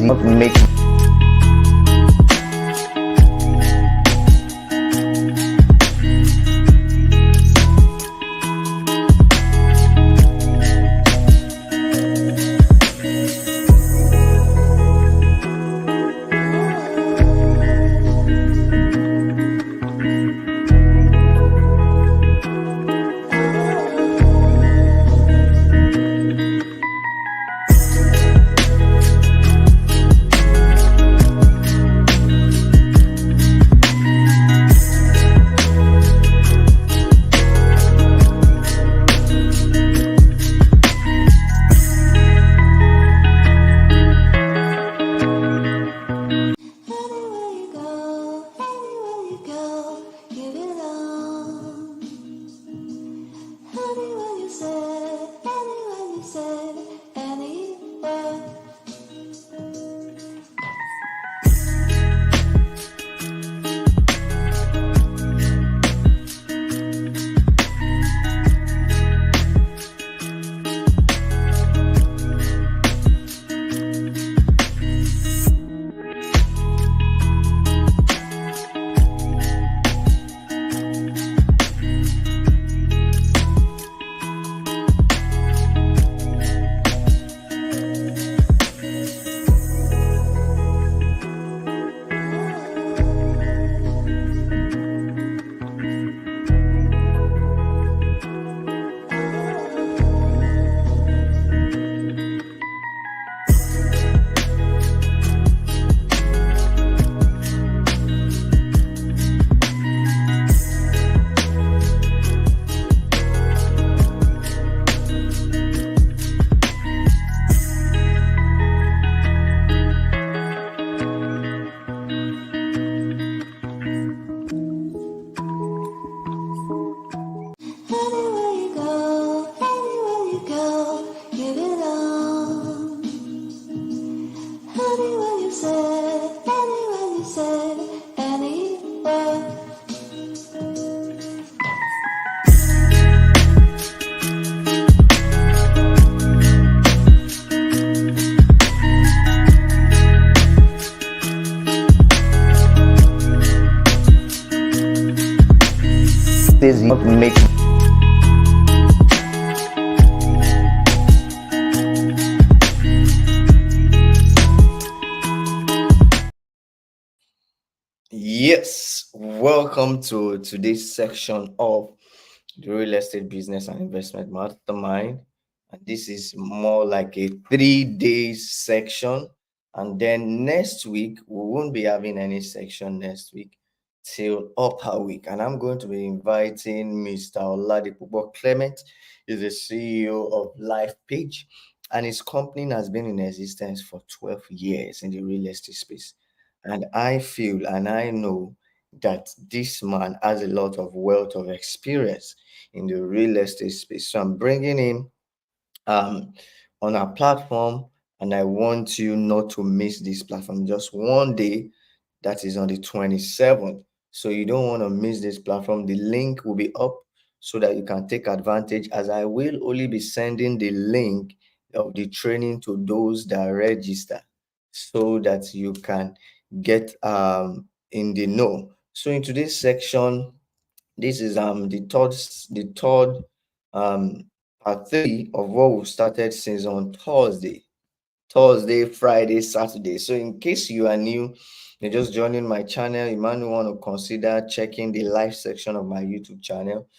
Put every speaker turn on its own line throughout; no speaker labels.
not make this not make
Yes, welcome to today's section of the Real Estate Business and Investment Mastermind. And this is more like a 3 days section. And then next week, we won't be having any section next week till upper week. And I'm going to be inviting Mr. Oladipupo Clement. He's the CEO of Life Page, and his company has been in existence for 12 years in the real estate space. And I feel and I know that this man has a lot of wealth of experience in the real estate space. So I'm bringing him um, on our platform, and I want you not to miss this platform. Just one day, that is on the 27th. So you don't want to miss this platform. The link will be up so that you can take advantage, as I will only be sending the link of the training to those that register so that you can get in the know. So in today's section, this is the third um part three of what we've started since on Thursday, Friday, Saturday. So in case you are new, you're just joining my channel, you might want to consider checking the live section of my YouTube channel.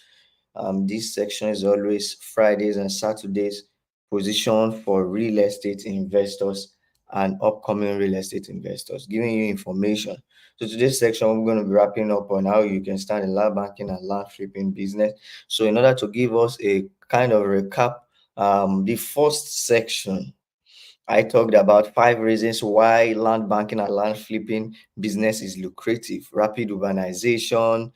This section is always Fridays and Saturdays, positioned for real estate investors and upcoming real estate investors, giving you information. So today's section, we're going to be wrapping up on how you can start a land banking and land flipping business. So in order to give us a kind of recap, the first section, I talked about 5 reasons why land banking and land flipping business is lucrative: rapid urbanization,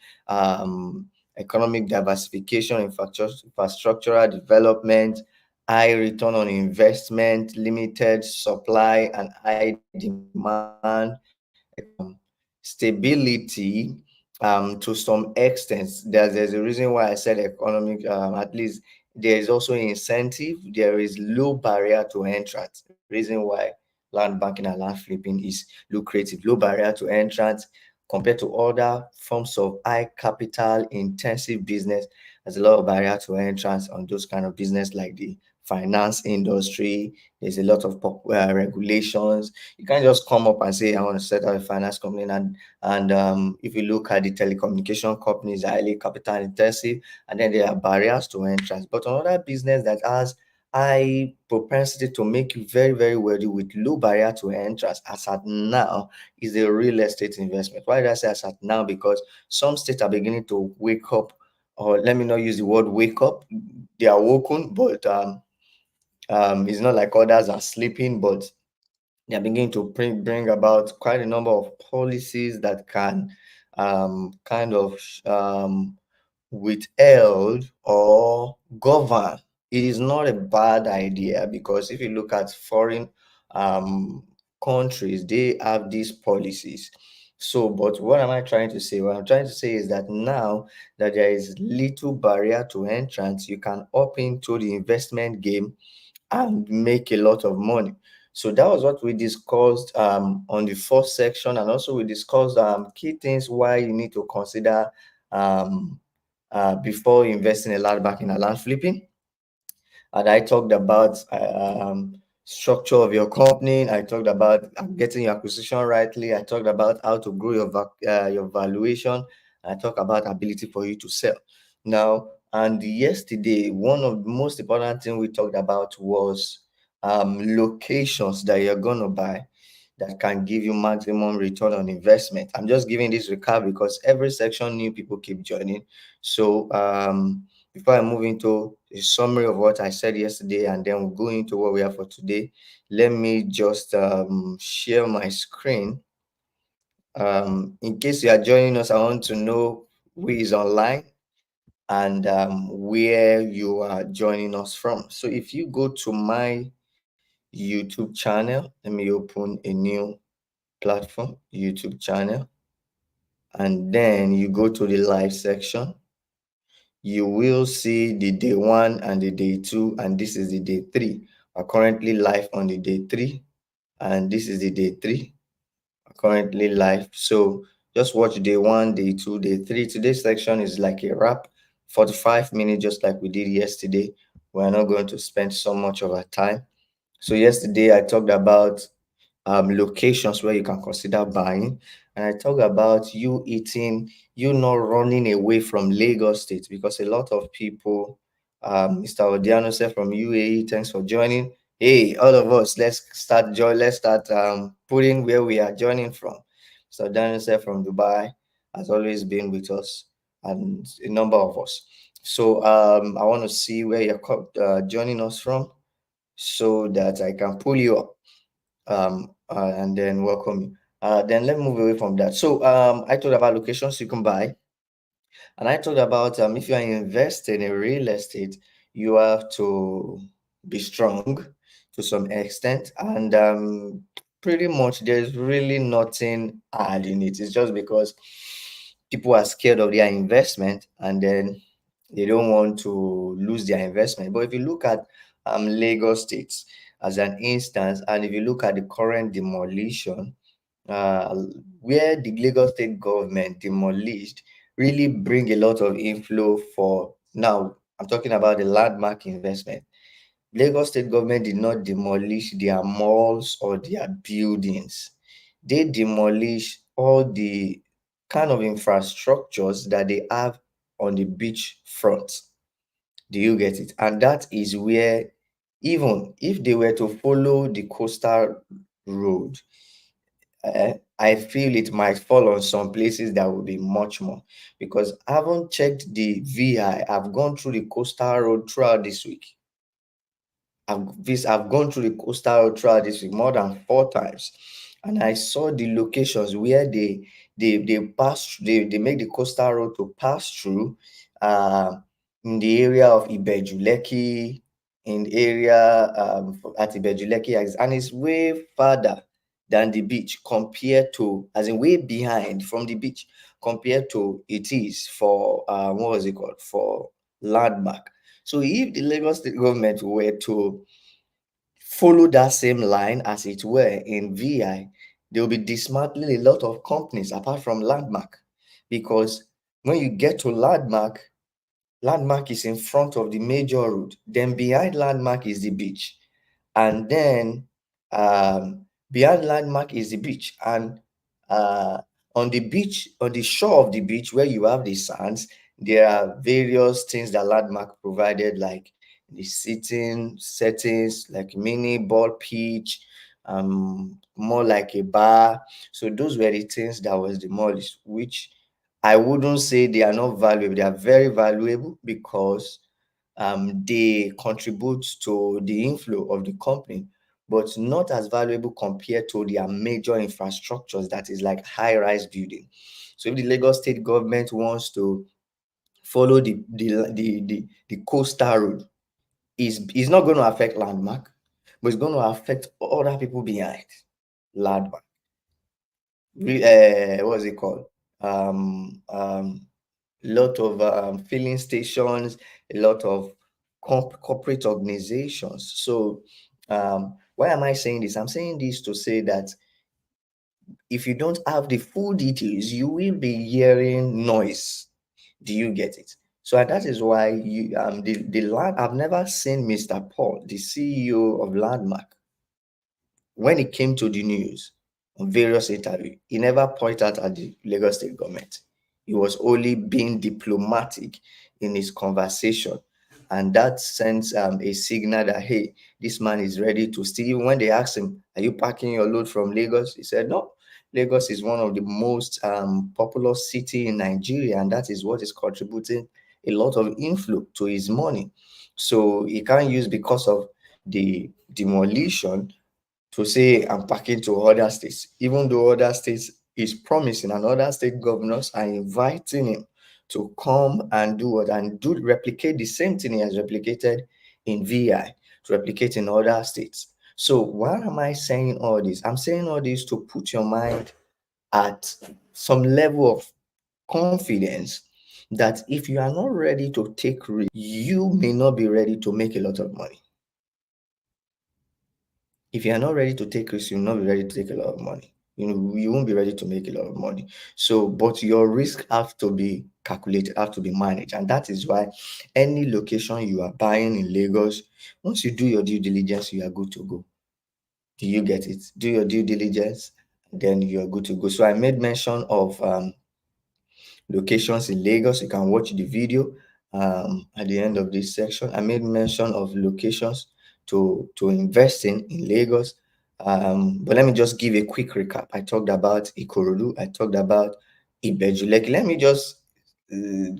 economic diversification, infrastructural development, high return on investment, limited supply and high demand, stability. To some extent, there's a reason why I said economic. At least there is also incentive. There is low barrier to entrance. Reason why land banking and land flipping is lucrative, low barrier to entrance compared to other forms of high capital intensive business. There's a lot of barrier to entrance on those kind of business like the finance industry. There's a lot of regulations. You can't just come up and say I want to set up a finance company, and if you look at the telecommunication companies, highly capital intensive, and then there are barriers to entrance. But another business that has high propensity to make you very, very wealthy with low barrier to entrance as at now is the real estate investment. Why did I say as at now? Because some states are beginning to wake up, or let me not use the word wake up. They are woken, but it's not like others are sleeping, but they are beginning to bring about quite a number of policies that can kind of withheld or govern. It is not a bad idea, because if you look at foreign um, countries, they have these policies. So, but what am I trying to say? What I'm trying to say is that now that there is little barrier to entrance, you can up into the investment game and make a lot of money. So that was what we discussed on the first section, and also we discussed key things why you need to consider um, before investing a lot back in a land flipping. And I talked about structure of your company. I talked about getting your acquisition rightly. I talked about how to grow your valuation. I talked about ability for you to sell. Now, and yesterday, one of the most important thing we talked about was locations that you're gonna buy that can give you maximum return on investment. I'm just giving this recap because every section new people keep joining. So before I move into a summary of what I said yesterday, and then we'll go into what we have for today, let me just share my screen. In case you are joining us, I want to know who is online and where you are joining us from. So if you go to my YouTube channel, let me open a new platform, YouTube channel, and then you go to the live section. You will see the day one and the day two, and this is the day three. We're currently live on the day three, and this is the day three. We're currently live. So just watch day one, day two, day three. Today's section is like a wrap, 45 minutes, just like we did yesterday. We're not going to spend so much of our time. So yesterday I talked about locations where you can consider buying. And I talk about you not running away from Lagos State, because a lot of people, Mr. Odiano said from UAE, thanks for joining. Hey, all of us, let's start putting where we are joining from. Mr. Odiano said from Dubai, has always been with us, and a number of us. So I want to see where you're joining us from so that I can pull you up and then welcome you. Then let me move away from that. So I talked about locations you can buy, and I talked about if you are investing in real estate, you have to be strong to some extent, and pretty much there's really nothing hard in it. It's just because people are scared of their investment, and then they don't want to lose their investment. But if you look at Lagos State as an instance, and if you look at the current demolition, uh, where the Lagos State government demolished, really bring a lot of inflow for now. I'm talking about the landmark investment. Lagos State government did not demolish their malls or their buildings. They demolished all the kind of infrastructures that they have on the beach front. Do you get it? And that is where, even if they were to follow the coastal road, I feel it might fall on some places that will be much more, because I haven't checked the VI. I've gone through the coastal road throughout this week. I've gone through the coastal road throughout this week more than 4 times, and I saw the locations where they make the coastal road to pass through uh, in the area of Ibejuleki, in the area at Ibejuleki, and it's way farther than the beach, compared to, as in way behind from the beach, compared to it is for what was it called, for landmark. So if the Lagos State government were to follow that same line as it were in VI, they will be dismantling a lot of companies apart from Landmark. Because when you get to Landmark, Landmark is in front of the major road. Then behind Landmark is the beach. And then behind Landmark is the beach. And uh, on the beach, on the shore of the beach where you have the sands, there are various things that Landmark provided, like the sitting settings, like mini ball pitch, more like a bar. So those were the things that was demolished, which I wouldn't say they are not valuable. They are very valuable because they contribute to the inflow of the company, but not as valuable compared to their major infrastructures, that is like high-rise building. So if the Lagos state government wants to follow the coastal road, is not going to affect Landmark, but it's going to affect other people behind Landmark. What's it called? Lot of filling stations, a lot of corporate organizations. So, why am I saying this? I'm saying this to say that if you don't have the full details, you will be hearing noise. Do you get it? So that is why the land. I've never seen Mr. Paul, the CEO of Landmark, when it came to the news on various interviews, he never pointed out at the Lagos state government. He was only being diplomatic in his conversation. And that sends a signal that, hey, this man is ready to steal. Even when they asked him, are you packing your load from Lagos? He said, no. Lagos is one of the most populous city in Nigeria, and that is what is contributing a lot of inflow to his money. So he can't use, because of the demolition, to say I'm packing to other states, even though other states is promising and other state governors are inviting him to come and do what and do replicate the same thing he has replicated in VI, to replicate in other states. So why am I saying all this? I'm saying all this to put your mind at some level of confidence that if you are not ready to take risk, you may not be ready to make a lot of money. If you are not ready to take risks, you'll not be ready to take a lot of money. You won't be ready to make a lot of money. So, but your risk have to be calculated, have to be managed. And that is why any location you are buying in Lagos, once you do your due diligence, you are good to go. Do you get it? Do your due diligence, then you are good to go. So I made mention of locations in Lagos. You can watch the video at the end of this section. I made mention of locations to invest in Lagos. But let me just give a quick recap. I talked about Ikorodu. I talked about Ibejuleki. Let me just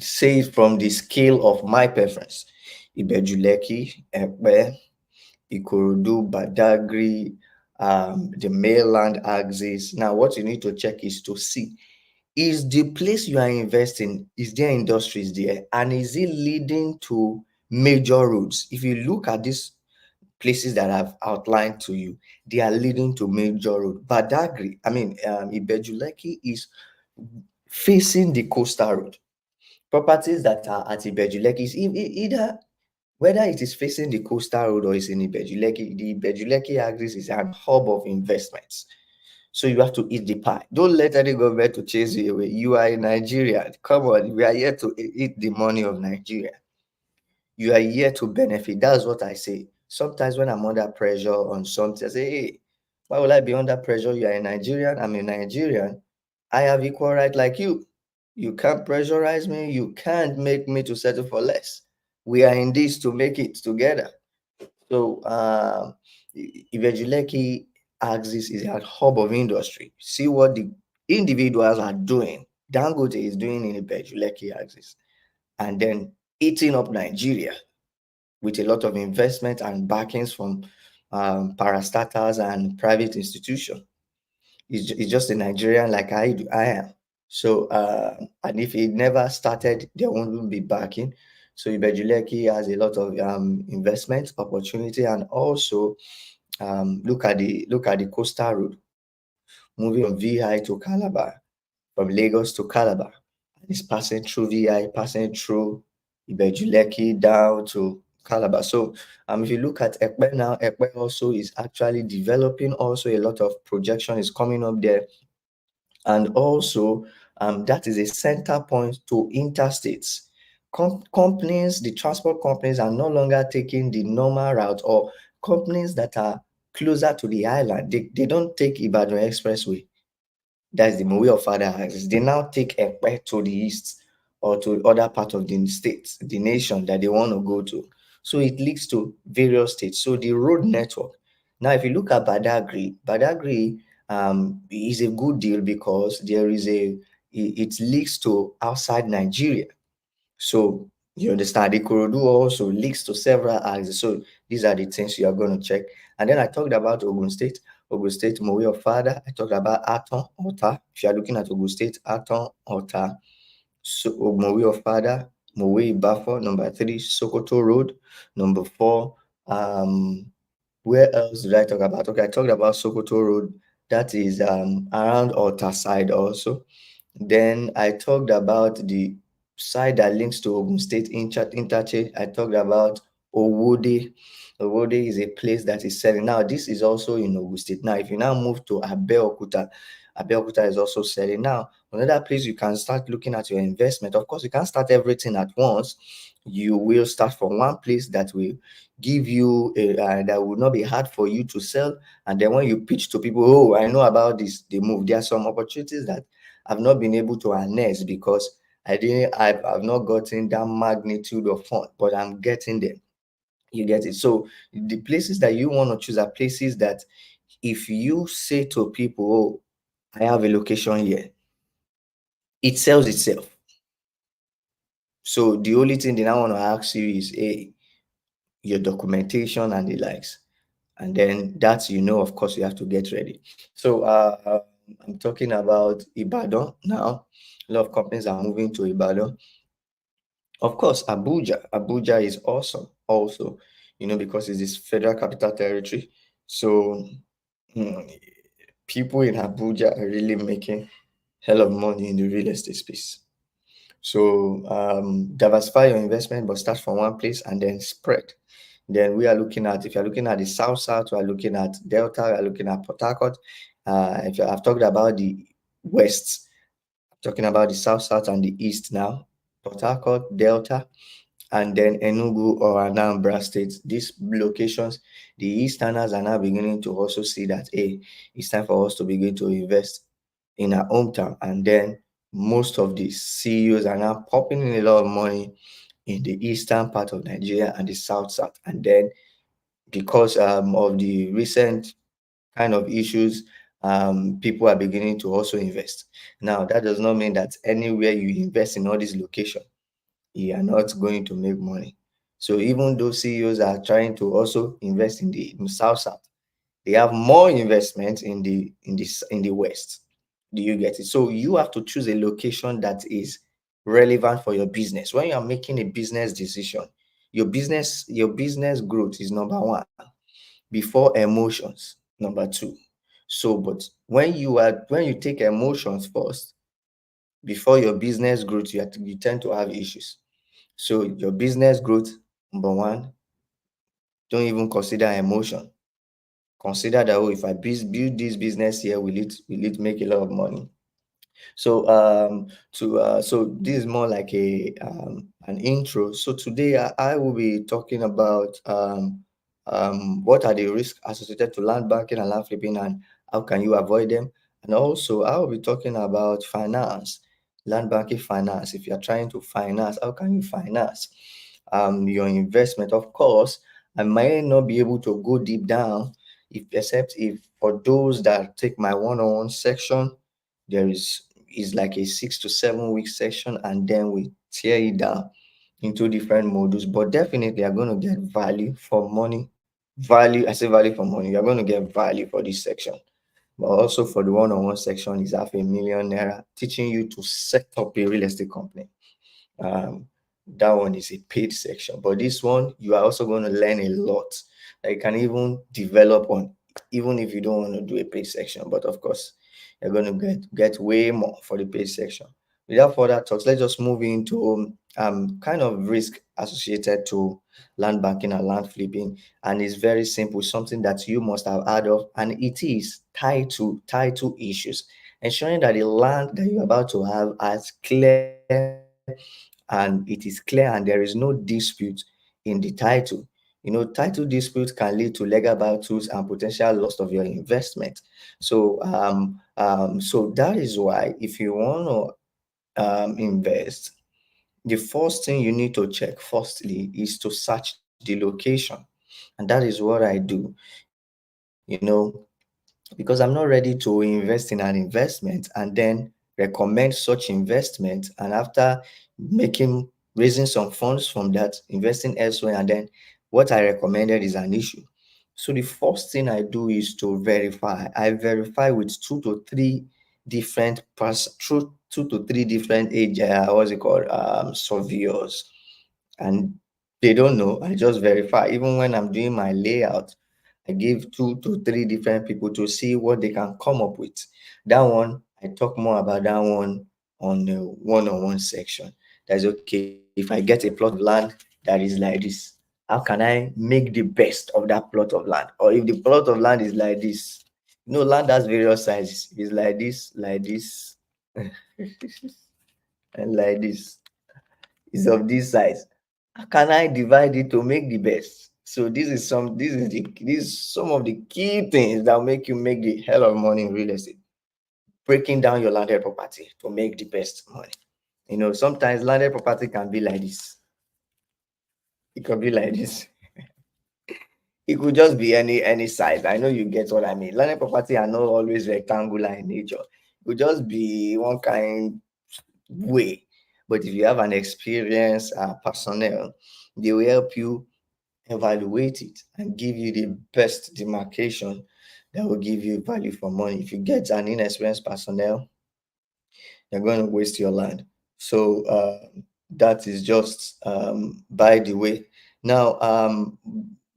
say it from the scale of my preference. Ibejuleki, Epe, Ikorodu, Badagry, the mainland axis. Now, what you need to check is to see, is the place you are investing, is there industries there, and is it leading to major roads? If you look at these places that I've outlined to you, they are leading to major road. Badagry, Ibejuleki is facing the coastal road. Properties that are at Ibejuleki is either, whether it is facing the coastal road or is in Ibejuleki, the Ibejuleki axis is an hub of investments. So you have to eat the pie. Don't let any government to chase you away. You are in Nigeria. Come on, we are here to eat the money of Nigeria. You are here to benefit. That's what I say. Sometimes when I'm under pressure on something, I say, hey, why will I be under pressure? You are a Nigerian. I'm a Nigerian. I have equal right like you. You can't pressurize me. You can't make me to settle for less. We are in this to make it together. So Ivejuleki axis is a hub of industry. See what the individuals are doing. Dangote is doing in Ivejuleki axis, and then eating up Nigeria with a lot of investment and backings from parastatals and private institutions. It's just a Nigerian like I am. So, and if it never started, there won't be backing. So Ibejuleki has a lot of investment opportunity, and also look at the coastal road moving from VI to Calabar, from Lagos to Calabar. It's passing through VI, passing through Ibejuleki down to Calabar. So if you look at Ekpe now, Ekpe also is actually developing. Also, a lot of projection is coming up there, and also that is a center point to interstates. Companies, the transport companies are no longer taking the normal route, or companies that are closer to the island. They don't take Ibadan Expressway. That's the way of father axis. They now take Ekpe to the east or to other part of the state, the nation that they want to go to. So it leads to various states. So the road network. Now, if you look at Badagry, Badagry is a good deal because there is it leads to outside Nigeria. So you understand, the Ikorodu also leads to several axes. So these are the things you are going to check. And then I talked about Ogun State. Ogun State, Mowe of Father. I talked about Aton, Ota. If you are looking at Ogun State, Aton, Ota. So Mowe of Father, Mowe Bafo. Number 3, Sokoto Road. Number 4, where else did I talk about? Okay, I talked about Sokoto Road. That is around Ota side also. Then I talked about the side that links to Ogun State interchange. I talked about Owode. Owode is a place that is selling. Now, this is also in Ogun State. Now, if you now move to Abeokuta, Abeokuta is also selling. Now, another place you can start looking at your investment. Of course, you can't start everything at once. You will start from one place that will give you that will not be hard for you to sell. And then when you pitch to people, oh, I know about this, they move. There are some opportunities that I've not been able to harness because I've not gotten that magnitude of fund, but I'm getting them. You get it? So the places that you want to choose are places that if you say to people, oh, I have a location here, it sells itself. So the only thing that I want to ask you is your documentation and the likes. And then that's, of course, you have to get ready. So I'm talking about Ibadan now. A lot of companies are moving to Ibadan. Of course, Abuja. Abuja is awesome also, because it's this federal capital territory. So mm, people in Abuja are really making hell of money in the real estate space. So diversify your investment, but start from one place and then spread. Then we are looking at, if you're looking at the south, we are looking at Delta, we are looking at Port Harcourt. If I've talked about the west, talking about the south and the east now, Port Harcourt, Delta, and then Enugu or Anambra State. These locations, the Easterners are now beginning to also see that, hey, it's time for us to begin to invest in our hometown. And then most of the CEOs are now popping in a lot of money in the eastern part of Nigeria and the south. And then because of the recent kind of issues, people are beginning to also invest. Now, that does not mean that anywhere you invest in all these locations, you are not going to make money. So even though CEOs are trying to also invest in the south, they have more investment in the west. Do you get it? So you have to choose a location that is relevant for your business. When you are making a business decision, your business growth is number one before emotions, number two. So, but when you take emotions first before your business growth, you tend to have issues. So your business growth, number one, don't even consider emotion. Consider that, oh, if I build this business here, will it make a lot of money? So so this is more like an intro. So today I will be talking about what are the risks associated to land banking and land flipping, and how can you avoid them. And also I will be talking about finance, land banking finance. If you're trying to finance, how can you finance your investment? Of course, I might not be able to go deep down, except if for those that take my one-on-one section, there is like a 6 to 7 week session, and then we tear it down into different modules. But definitely you're going to get value for money. Value, I say value for money. You're going to get value for this section. But also for the one-on-one section is 500,000 naira, teaching you to set up a real estate company. um that one is a paid section, but this one you are also going to learn a lot that you can even develop on, even if you don't want to do a paid section. But of course, you're going to get way more for the paid section. without further talks, let's just move into kind of risk associated to land banking and land flipping. And it's very simple, something that you must have heard of, and it is title issues. Ensuring that the land that you're about to have is clear, and it is clear and there is no dispute in the title. Title disputes can lead to legal battles and potential loss of your investment. So that is why if you want to invest, the first thing you need to check firstly is to search the location. And that is what I do, because I'm not ready to invest in an investment and then recommend such investment. And after raising some funds from that, investing elsewhere, and then what I recommended is an issue. So the first thing I do is to verify. I verify with two to three different age, what's it called, surveyors, and they don't know. I just verify. Even when I'm doing my layout, I give two to three different people to see what they can come up with. That one, I talk more about that one on the one-on-one section. That's okay. If I get a plot of land that is like this, how can I make the best of that plot of land? Or if the plot of land is like this, land has various sizes. It's like this, and like this. Is of this size. How can I divide it to make the best? So this is some of the key things that make you make the hell of money in real estate. Breaking down your landed property to make the best money. Sometimes landed property can be like this. It could be like this. It could just be any size. I know you get what I mean. Landed property are not always rectangular in nature. It could just be one kind way. But if you have an experienced personnel, they will help you evaluate it and give you the best demarcation that will give you value for money. If you get an inexperienced personnel, you're going to waste your land. So that is just by the way. Now,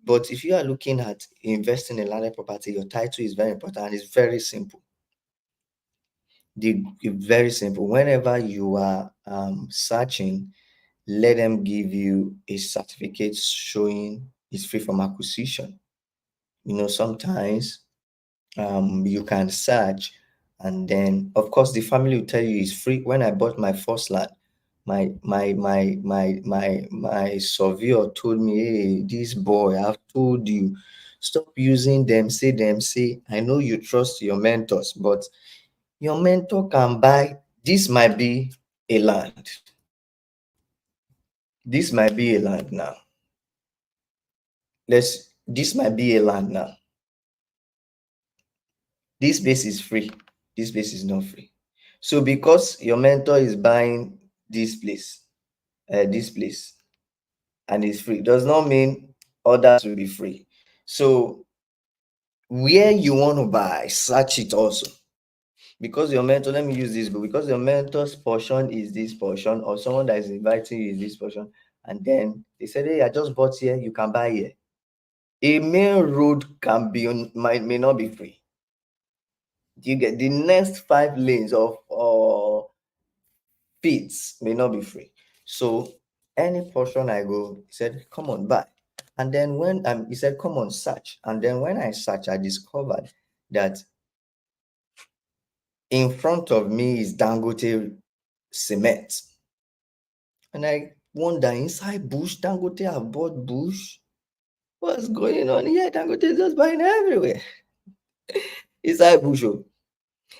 but if you are looking at investing in landed property, your title is very important and it's very simple. Very simple. Whenever you are searching, let them give you a certificate showing it's free from acquisition. Sometimes you can search, and then of course the family will tell you it's free. When I bought my first land, my surveyor told me, hey, this boy, I've told you, stop using them say. I know you trust your mentors, but your mentor can buy. This might be a land. This might be a land now. This might be a land now. This space is free. This space is not free. So because your mentor is buying this place, and it's free, does not mean others will be free. So where you want to buy, search it also. Because your mentor, let me use this, but because your mentor's portion is this portion, or someone that is inviting you is this portion, and then they said, hey, I just bought here, you can buy here. A main road may not be free. You get the next 5 lanes of feeds may not be free. So any portion I go, he said, come on, buy. And then when he said, come on, search. And then when I search, I discovered that in front of me is Dangote cement. And I wonder, inside bush, Dangote have bought bush. What's going on here? Dangote is just buying everywhere. Inside bush, oh.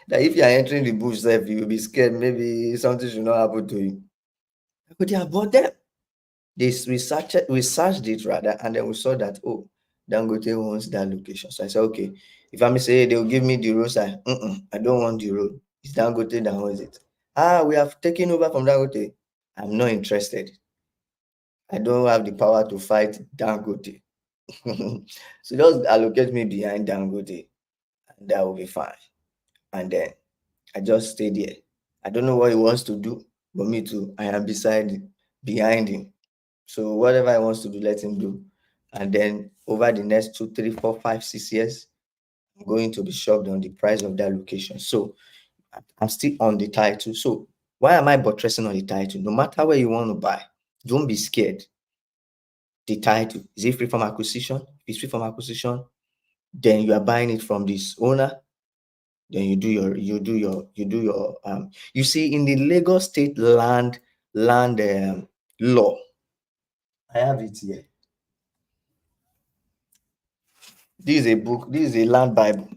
That if you are entering the bush, sef, you will be scared. Maybe something should not happen to you. But they have bought them. We searched it rather, and then we saw that, oh, Dangote owns that location. So I said, okay, if I may say they will give me the road side, I don't want the road. It's Dangote that owns it. We have taken over from Dangote. I'm not interested. I don't have the power to fight Dangote. So just allocate me behind Dangote, and that will be fine. And then I just stayed there. I don't know what he wants to do, but me too. I am behind him. So whatever he wants to do, let him do. And then over the next 2, 3, 4, 5, 6 years, I'm going to be shocked on the price of that location. So I'm still on the title. So Why am I buttressing on the title? No matter where you want to buy, don't be scared. The title, is it free from acquisition? If it's free from acquisition, then you are buying it from this owner. Then you see, in the Lagos State land law, I have it here. This is a book, this is a land bible.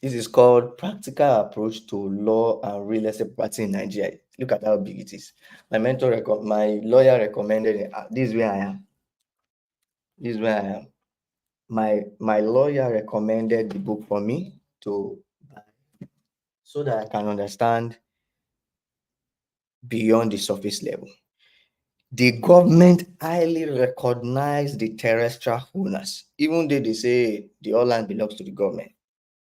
This is called Practical Approach to Law and Real Estate Property in Nigeria. Look at how big it is. My lawyer recommended it. This is where I am. This is where I am. My lawyer recommended the book for me to buy so that I can understand beyond the surface level. The government highly recognize the terrestrial owners, even though they say the all land belongs to the government.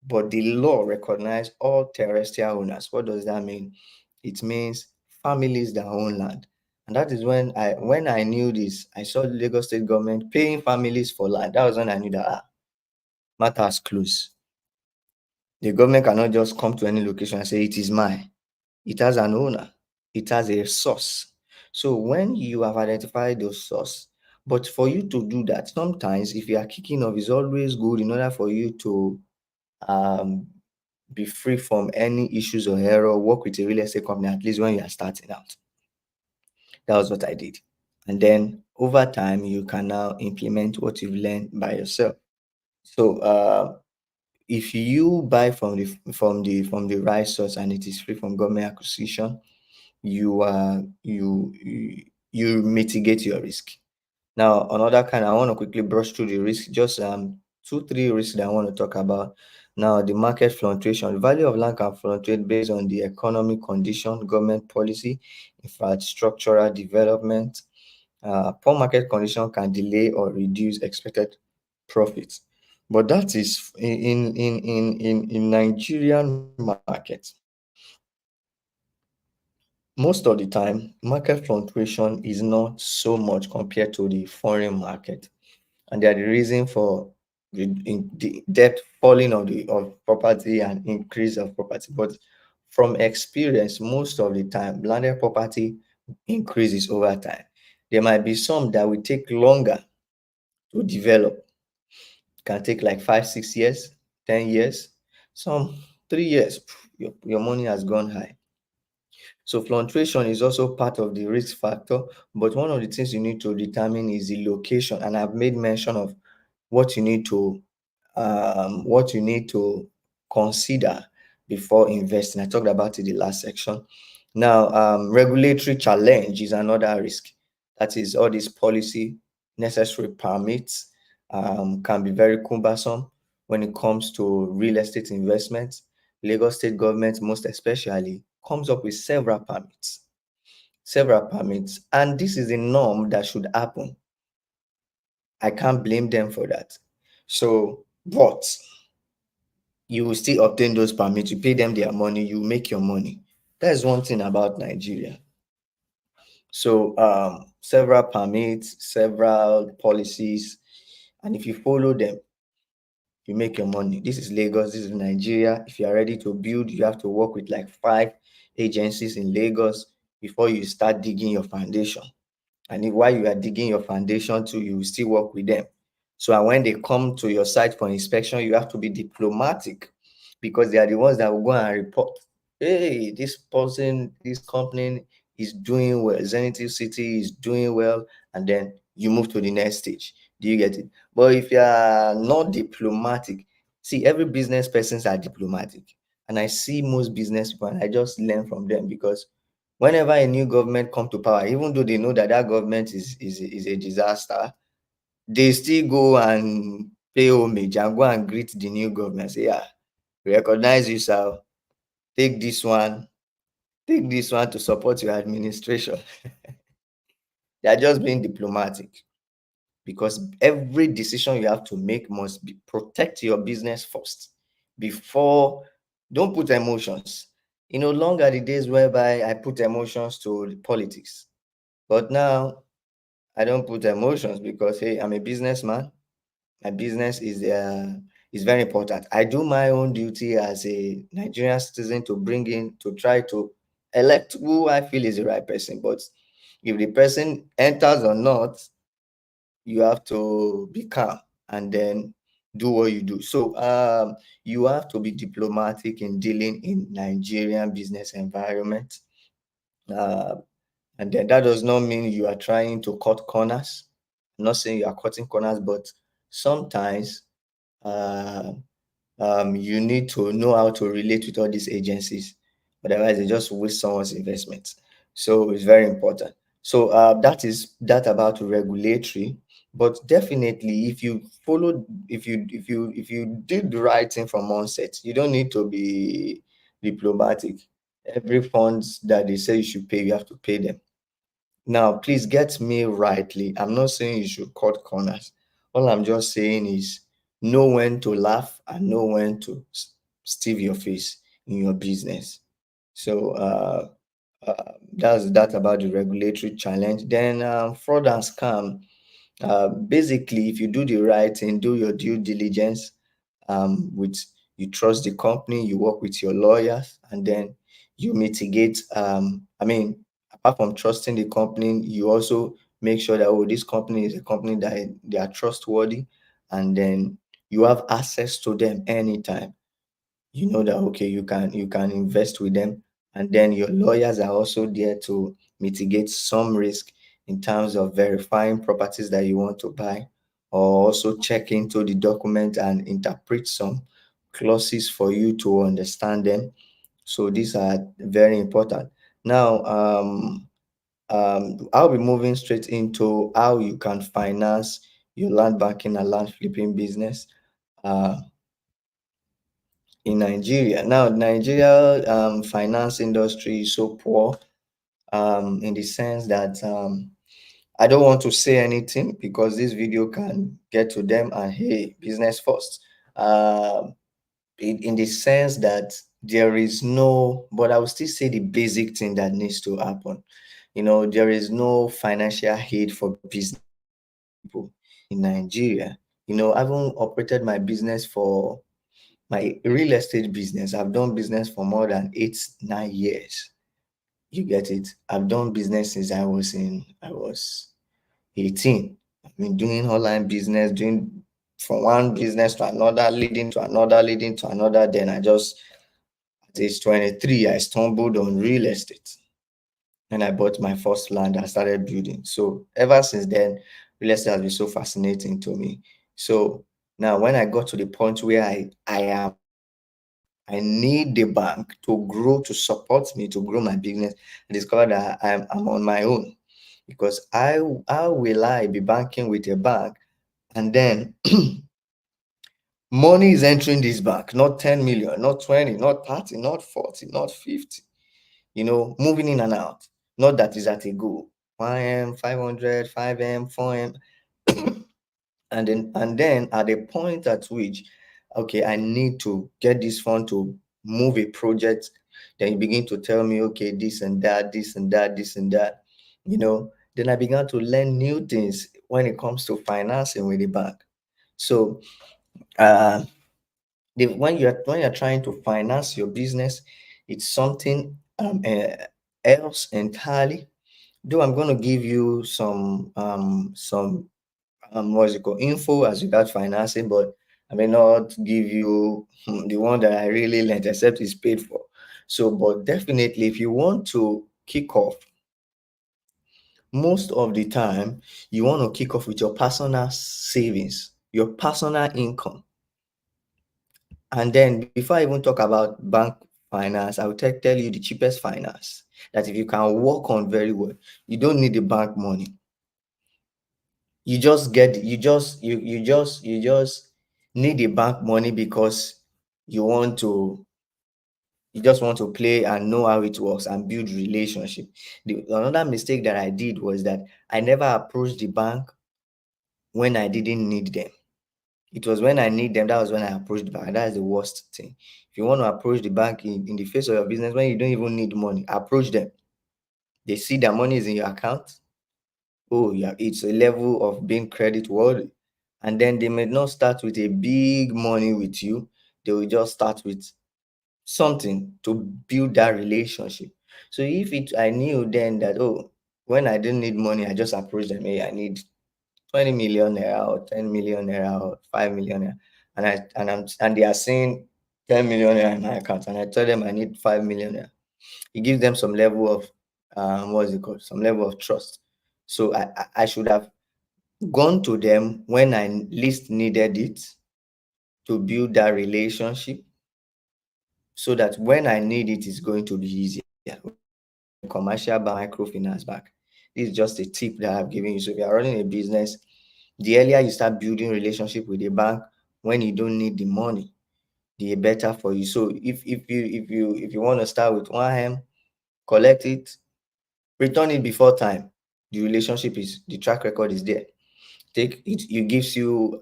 But the law recognize all terrestrial owners. What does that mean? It means families that own land. And that is when I knew this, I saw the Lagos State government paying families for land. That was when I knew that matters close. The government cannot just come to any location and say it is mine. It has an owner. It has a source. So when you have identified those source, but for you to do that, sometimes if you are kicking off, it's always good in order for you to um, be free from any issues or error, work with a real estate company, at least when you are starting out. That was what I did. And then over time, you can now implement what you've learned by yourself. So if you buy from the right source and it is free from government acquisition, you mitigate your risk. Now, another kind, I want to quickly brush through the risk, just two, three risks that I want to talk about. Now, the market fluctuation. The value of land can fluctuate based on the economic condition, government policy, infrastructural development. Poor market condition can delay or reduce expected profits. But that is in Nigerian market. Most of the time, market fluctuation is not so much compared to the foreign market, and they are the reason for the debt falling of property and increase of property. But from experience, most of the time, landed property increases over time. There might be some that will take longer to develop, can take like 5 6 years, 10 years, some 3 years. Your money has gone high. So fluctuation is also part of the risk factor, but one of the things you need to determine is the location. And I've made mention of what you need to consider before investing. I talked about it in the last section. Now, regulatory challenge is another risk. That is, all these policy necessary permits can be very cumbersome when it comes to real estate investments. Lagos State government, most especially, comes up with several permits, and this is a norm that should happen. I can't blame them for that. So, but you will still obtain those permits, you pay them their money, you make your money. That is one thing about Nigeria. So, several permits, several policies, and if you follow them, you make your money. This is Lagos, this is Nigeria. If you are ready to build, you have to work with like 5 agencies in Lagos before you start digging your foundation. And while you are digging your foundation too, you will still work with them. So and when they come to your site for inspection, you have to be diplomatic, because they are the ones that will go and report, hey, this person, this company is doing well, Zenith City is doing well, and then you move to the next stage. Do you get it? But if you are not diplomatic, see, every business persons are diplomatic. And I see most business people and I just learn from them, because whenever a new government come to power, even though they know that that government is a disaster, they still go and pay homage and go and greet the new government, say, yeah, we recognize you, sir. Take this one, take this one to support your administration. They are just being diplomatic, because every decision you have to make must be protect your business first before. Don't put emotions. No longer the days whereby I put emotions to the politics, but now I don't put emotions, because hey, I'm a businessman. My business It's very important. I do my own duty as a Nigerian citizen to bring in, to try to elect who I feel is the right person. But if the person enters or not, you have to be calm and then do what you do. So you have to be diplomatic in dealing in Nigerian business environment. Uh, and then that does not mean you are trying to cut corners. I'm not saying you are cutting corners, but sometimes uh, you need to know how to relate with all these agencies. Otherwise, they just waste someone's investment. So it's very important. So that is that about regulatory. But definitely, if you follow, if you did the right thing from onset, you don't need to be diplomatic. Every funds that they say you should pay, you have to pay them. Now, please get me rightly. I'm not saying you should cut corners. All I'm just saying is know when to laugh and know when to stave your face in your business. So that's that about the regulatory challenge. Then fraud and scam. Basically, if you do the right thing, do your due diligence, with you trust the company, you work with your lawyers, and then you mitigate. I mean, apart from trusting the company, you also make sure that, oh, this company is a company that they are trustworthy, and then you have access to them anytime. You know that, okay, you can invest with them, and then your lawyers are also there to mitigate some risk in terms of verifying properties that you want to buy, or also check into the document and interpret some clauses for you to understand them. So these are very important. Now I'll be moving straight into how you can finance your land banking and land flipping business uh, in Nigeria. Now, Nigeria finance industry is so poor, in the sense that I don't want to say anything because this video can get to them and, hey, business first. In the sense that there is no, but I will still say the basic thing that needs to happen. There is no financial aid for business people in Nigeria. I haven't operated my business for my real estate business. I've done business for more than 8, 9 years. You get it? I've done business since I was 18. I've been doing online business, doing from one business to another, leading to another, leading to another. Then at age 23, I stumbled on real estate and I bought my first land. I started building. So ever since then, real estate has been so fascinating to me. So now when I got to the point where I need the bank to grow, to support me, to grow my business, I discovered that I'm on my own, because how will I be banking with a bank and then money is entering this bank, not 10 million, not 20, not 30, not 40, not 50, moving in and out. Not that is at a go. 1M, 500, 5M, 4M. And then at a point at which, okay, I need to get this fund to move a project, then you begin to tell me, okay, this and that, this and that, this and that, then I began to learn new things when it comes to financing with the bank. So uh when you're trying to finance your business, it's something else entirely. Though I'm going to give you some what's it called, info as regard financing, but I may not give you the one that I really learned, except it's paid for. So, but definitely, if you want to kick off, most of the time, you want to kick off with your personal savings, your personal income. And then, before I even talk about bank finance, I will tell you the cheapest finance that if you can work on very well, you don't need the bank money. You just need the bank money because you want to you just want to play and know how it works and build relationship. Another mistake that I did was that I never approached the bank when I didn't need them. It was when I need them, that was when I approached the bank. That is the worst thing. If you want to approach the bank in the face of your business when you don't even need money, approach them. They see that money is in your account. Oh, yeah, it's a level of being credit worthy. And then they may not start with a big money with you. They will just start with something to build that relationship. So if it I knew then that, oh, when I didn't need money, I just approached them, hey, I need 20 million naira or 10 million naira or 5 million naira. And they are saying 10 million naira in my account, and I tell them I need 5 million naira. It gives them some level of what is it called? Some level of trust. So I should have gone to them when I least needed it to build that relationship, so that when I need it, it's going to be easier. Whether it's a commercial bank, microfinance bank. This is just a tip that I've given you. So if you're running a business, the earlier you start building relationship with a bank when you don't need the money, the better for you. So if you want to start with 1M, collect it, return it before time. The track record is there. Take it, it gives you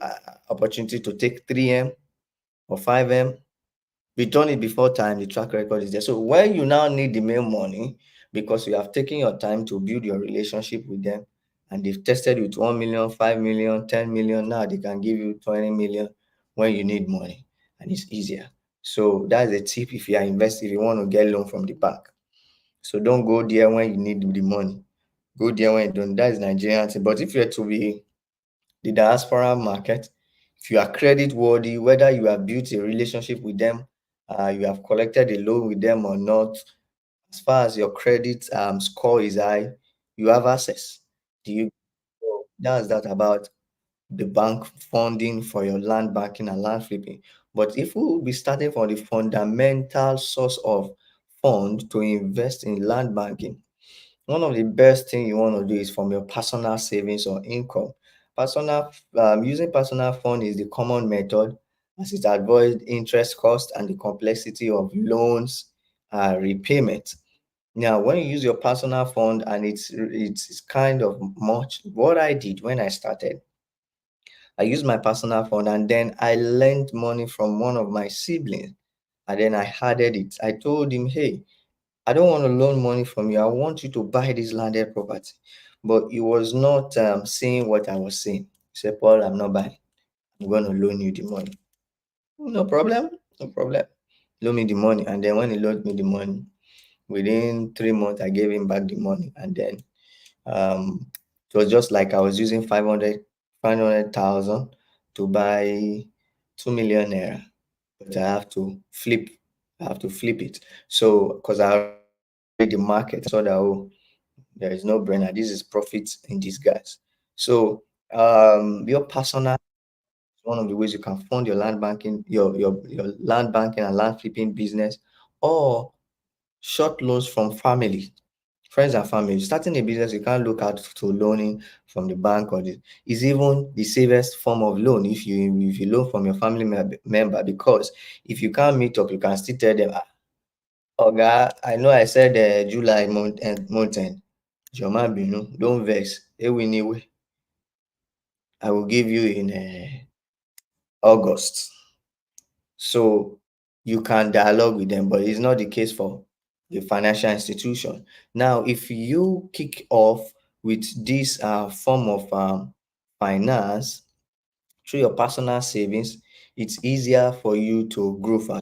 opportunity to take 3M or 5M, return it before time, the track record is there. So when you now need the main money, because you have taken your time to build your relationship with them, and they've tested with 1 million, 5 million, 10 million, now they can give you 20 million when you need money, and it's easier. So that's a tip if you are investing, if you want to get loan from the bank. So don't go there when you need the money. Go there when you don't. That is Nigerian thing. But if you're to be the diaspora market, if you are credit worthy, whether you have built a relationship with them, you have collected a loan with them or not, as far as your credit score is high, you have access. Do you? So that's that about the bank funding for your land banking and land flipping. But if we will be starting from the fundamental source of fund to invest in land banking, one of the best thing you want to do is from your personal savings or income. Personal Using personal fund is the common method, as it avoids interest cost and the complexity of loans repayment. Now, when you use your personal fund and it's kind of much, what I did when I started, I used my personal fund and then I lent money from one of my siblings, and then I added it. I told him, hey, I don't want to loan money from you. I want you to buy this landed property. But he was not saying what I was saying. He said, Paul, I'm not buying. I'm going to loan you the money. No problem. No problem. Loan me the money. And then when he loaned me the money, within 3 months, I gave him back the money. And then it was just like I was using 500,000 to buy 2 million naira. But I have to flip it. So, because I already the market, so that, oh, there is no brainer. This is profit in disguise. So, your personal is one of the ways you can fund your land banking, your land banking and land flipping business, or short loans from family, friends and family. Starting a business, you can't look out to loaning from the bank or is even the safest form of loan if you loan from your family member, because if you can't meet up, you can still tell them, Oga, I know I said July month end. Joma Binu, don't vex. Anyway, I will give you in August. So you can dialogue with them, but it's not the case for the financial institution. Now, if you kick off with this form of finance through your personal savings, it's easier for you to grow faster.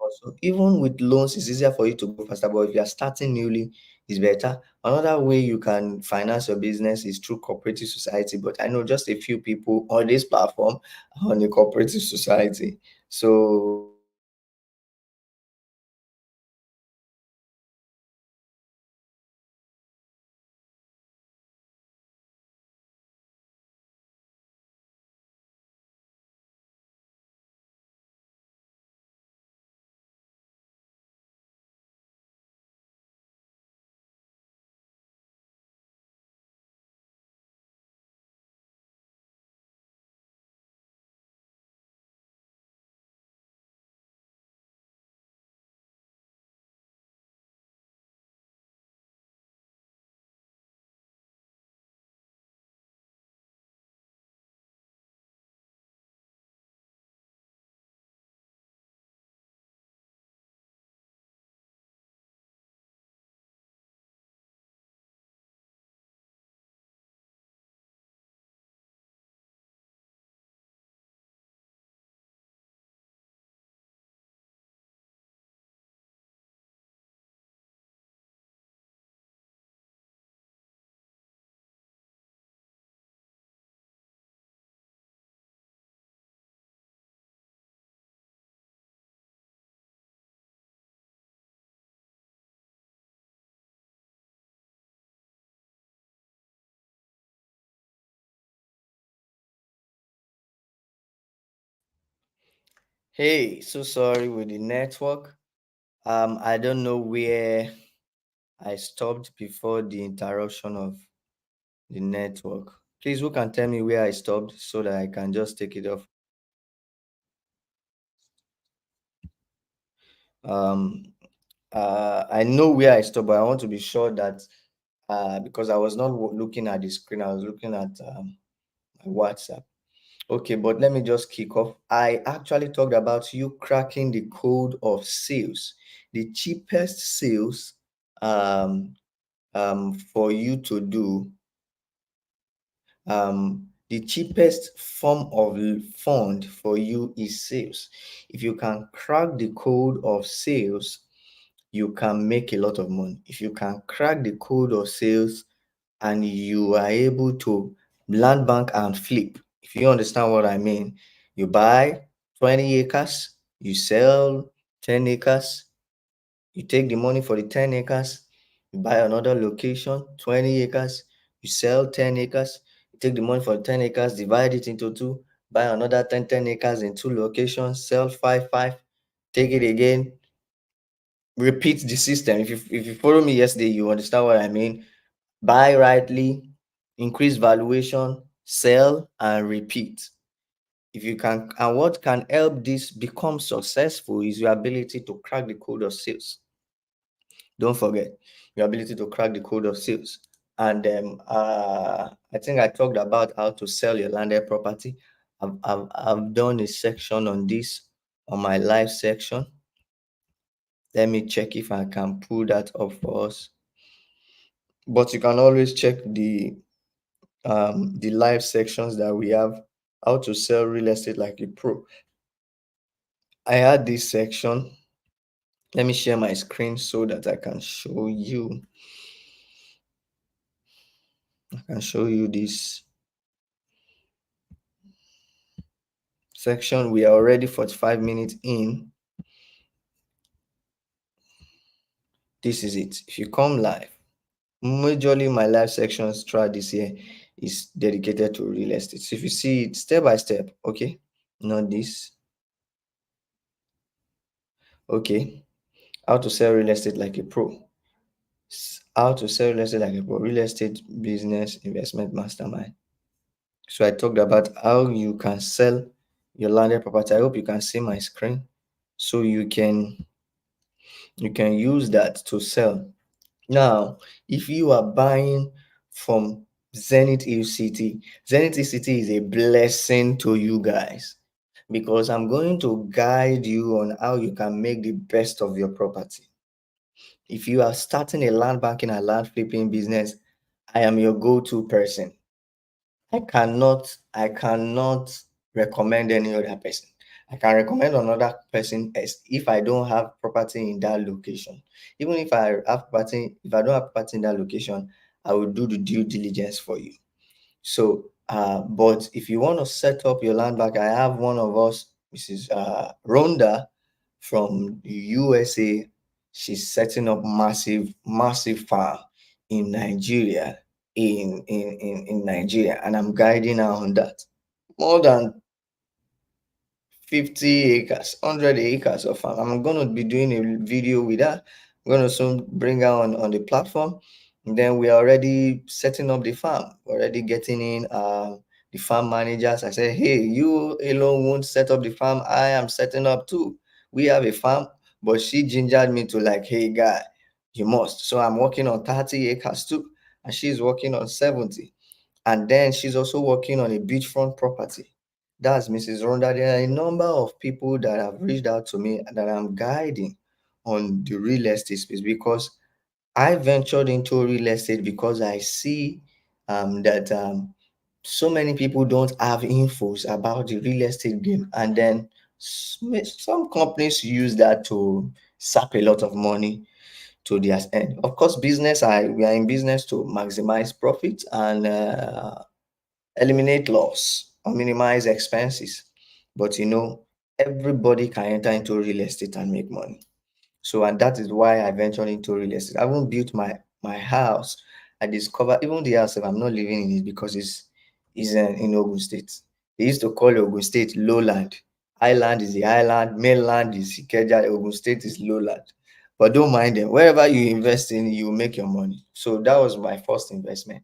Also, even with loans, it's easier for you to go faster. But if you are starting newly, it's better. Another way you can finance your business is through cooperative society. But I know just a few people on this platform are on a cooperative society. So Hey, so sorry with the network. I don't know where I stopped before the interruption of the network. Please, who can tell me where I stopped so that I can just take it off? Um, I know where I stopped, but I want to be sure that because I was not looking at the screen, I was looking at my WhatsApp. Okay, but let me just kick off. I actually talked about you cracking the code of sales, the cheapest sales um, for you to do. The cheapest form of fund for you is sales. If you can crack the code of sales, you can make a lot of money. If you can crack the code of sales and you are able to land bank and flip, if you understand what I mean, you buy 20 acres, you sell 10 acres, you take the money for the 10 acres, you buy another location, 20 acres, you sell 10 acres, you take the money for the 10 acres, divide it into two, buy another 10 acres in two locations, sell 5, take it again, repeat the system. If you follow me yesterday, you understand what I mean. Buy rightly, increase valuation, sell and repeat. If you can, and what can help this become successful is your ability to crack the code of sales. Don't forget your ability to crack the code of sales. And I think I talked about how to sell your landed property. I've done a section on this on my live section. Let me check if I can pull that up for us. But you can always check the live sections that we have, how to sell real estate like a pro. I had this section. Let me share my screen so that I can show you. I can show you this section. We are already 45 minutes in. This is it. If you come live, majorly my live sections throughout this year is dedicated to real estate. So if you see it step by step, okay, not this. Okay, how to sell real estate like a pro. How to sell real estate like a pro. Real estate business investment mastermind. So I talked about how you can sell your landed property. I hope you can see my screen. So you can use that to sell. Now, if you are buying from Zenith ECT, Zenith ECT is a blessing to you guys because I'm going to guide you on how you can make the best of your property. If you are starting a land banking and land flipping business, I am your go-to person. I cannot recommend any other person. I can recommend another person as if I don't have property in that location. Even if I have property, if I don't have property in that location, I will do the due diligence for you. So, but if you want to set up your land bank, I have one of us, Mrs. Rhonda from the USA. She's setting up massive farm in Nigeria, in Nigeria, and I'm guiding her on that. More than 50 acres, 100 acres of farm. I'm going to be doing a video with her. I'm going to soon bring her on the platform. And then we are already setting up the farm, already getting in the farm managers. I said, hey, you alone won't set up the farm. I am setting up too. We have a farm, but she gingered me to like, hey, guy, you must. So I'm working on 30 acres too, and she's working on 70. And then she's also working on a beachfront property. That's Mrs. Rhonda. There are a number of people that have reached out to me that I'm guiding on the real estate space because I ventured into real estate because I see that so many people don't have infos about the real estate game, and then some companies use that to sap a lot of money to their end. Of course, we are in business to maximize profit and eliminate loss or minimize expenses. But everybody can enter into real estate and make money. So, and that is why I ventured into real estate. I haven't built my house. I discovered even the house if I'm not living in it because it's in Ogun State. They used to call Ogun State lowland. Island is the island, mainland is Ikeja, Ogun State is lowland. But don't mind them. Wherever you invest in, you make your money. So that was my first investment.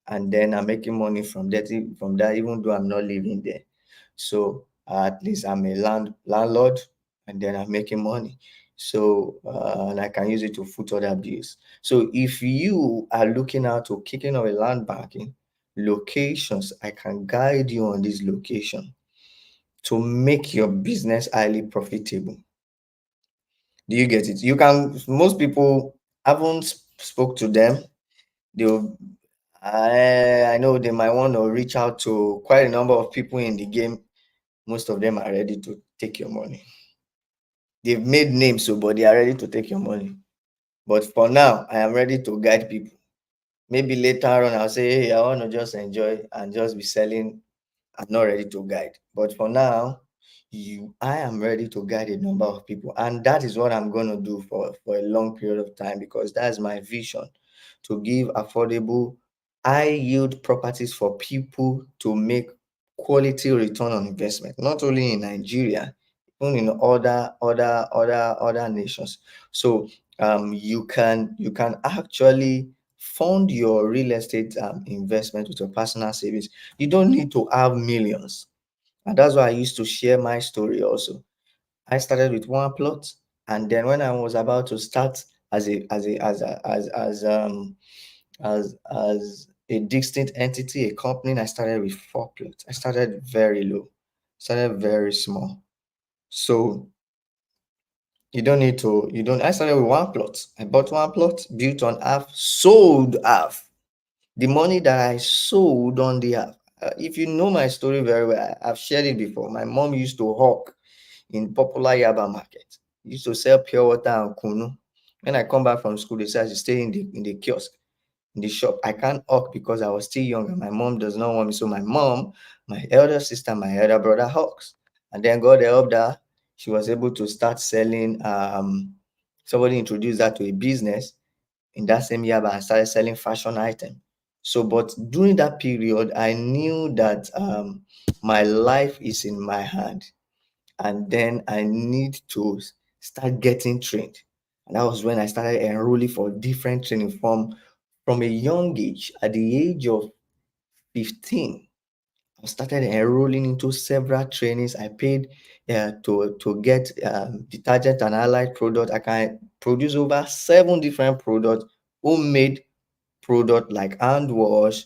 And then I'm making money from that, even though I'm not living there. So at least I'm a landlord, and then I'm making money. So and I can use it to foot other bills. So if you are looking out to kicking off a land banking locations, I can guide you on this location to make your business highly profitable. Do you get it? You can. Most people haven't spoke to them. They'll. I know they might want to reach out to quite a number of people in the game. Most of them are ready to take your money. They've made names, so but they are ready to take your money. But for now, I am ready to guide people. Maybe later on, I'll say, hey, I want to just enjoy and just be selling. I'm not ready to guide. But for now, I am ready to guide a number of people. And that is what I'm going to do for a long period of time, because that's my vision, to give affordable, high yield properties for people to make quality return on investment, not only in Nigeria, even in other nations. So you can actually fund your real estate investment with your personal savings. You don't need to have millions. And that's why I used to share my story also. I started with one plot, and then when I was about to start as a distinct entity, a company, I started with four plots. I started very low, started very small. So you don't I started with one plot. I bought one plot, built on half, sold half. The money that I sold on the app. If you know my story very well, I've shared it before. My mom used to hawk in popular Yaba market. Used to sell pure water and kunu. When I come back from school, they say I should stay in the kiosk, in the shop. I can't hawk because I was still young and my mom does not want me. So my mom, my elder sister, my elder brother hawks. And then God helped her. She was able to start selling. Somebody introduced her to a business in that same year, but I started selling fashion items. So, but during that period, I knew that my life is in my hand, and then I need to start getting trained. And that was when I started enrolling for different training from a young age. At the age of 15, I started enrolling into several trainings. I paid to get detergent and allied product. I can produce over 7 different products, homemade product like hand wash,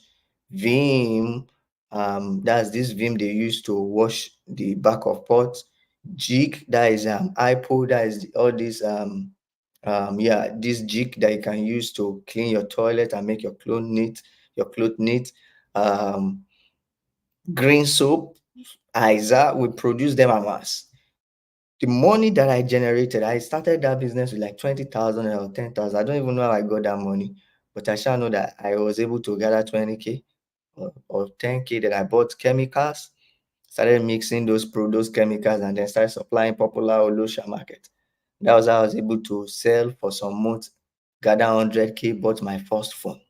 Vim. That's this Vim they use to wash the back of pots. Jig, that is IPO, that is all these this jig that you can use to clean your toilet and make your clothes neat. Um, Green soap, Isa, we produce them en masse. The money that I generated, I started that business with like 20,000 or 10,000. I don't even know how I got that money, but I shall know that I was able to gather 20K or 10K. That I bought chemicals, started mixing those chemicals, and then started supplying popular Olosha market. That was how I was able to sell for some months, gather 100K, bought my first phone.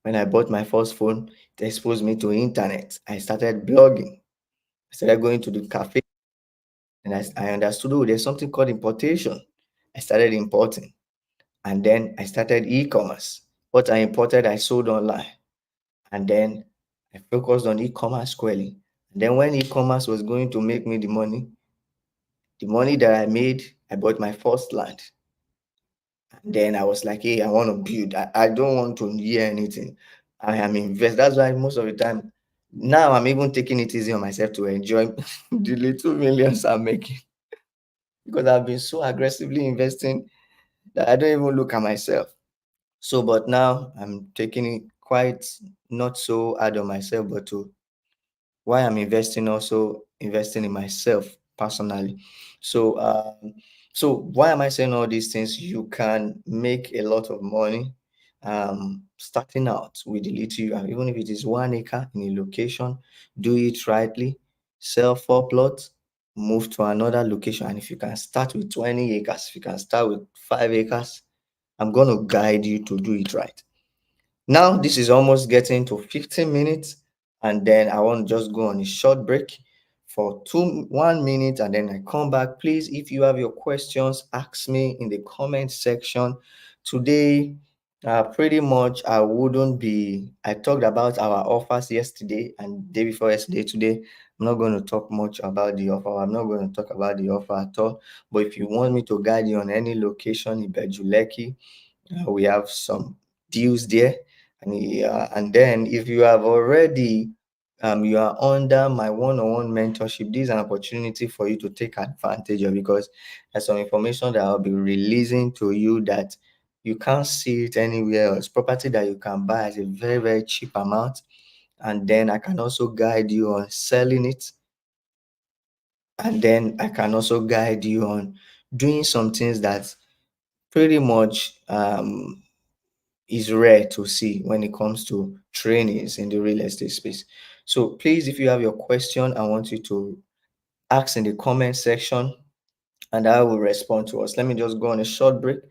When I bought my first phone, it exposed me to internet. I started blogging. I started going to the cafe, and I understood, oh, there's something called importation. I started importing, and then I started e-commerce. What I imported, I sold online, and then I focused on e-commerce squarely. And then when e-commerce was going to make me the money that I made, I bought my first land. And then I was like, hey, I want to build. I don't want to hear anything. I am invest. That's why most of the time now I'm even taking it easy on myself to enjoy the little millions I'm making, because I've been so aggressively investing that I don't even look at myself. So, but now I'm taking it quite not so hard on myself, but to why I'm investing, also investing in myself personally. So, so why am I saying all these things? You can make a lot of money starting out with the little you have, even if it is 1 acre in a location. Do it rightly, sell 4 plots, move to another location. And if you can start with 20 acres, if you can start with 5 acres, I'm going to guide you to do it right. Now, this is almost getting to 15 minutes, and then I want to just go on a short break. for 1 minute and then I come back. Please, if you have your questions, ask me in the comment section. Today, pretty much I talked about our offers yesterday and day before yesterday. Today, I'm not going to talk much about the offer. I'm not going to talk about the offer at all. But if you want me to guide you on any location in Bejuleki, we have some deals there. And then if you have already you are under my one-on-one mentorship, this is an opportunity for you to take advantage of, because there's some information that I'll be releasing to you that you can't see it anywhere else. Property that you can buy at a very, very cheap amount. And then I can also guide you on selling it. And then I can also guide you on doing some things that pretty much is rare to see when it comes to trainings in the real estate space. So please, if you have your question, I want you to ask in the comment section and I will respond to us. Let me just go on a short break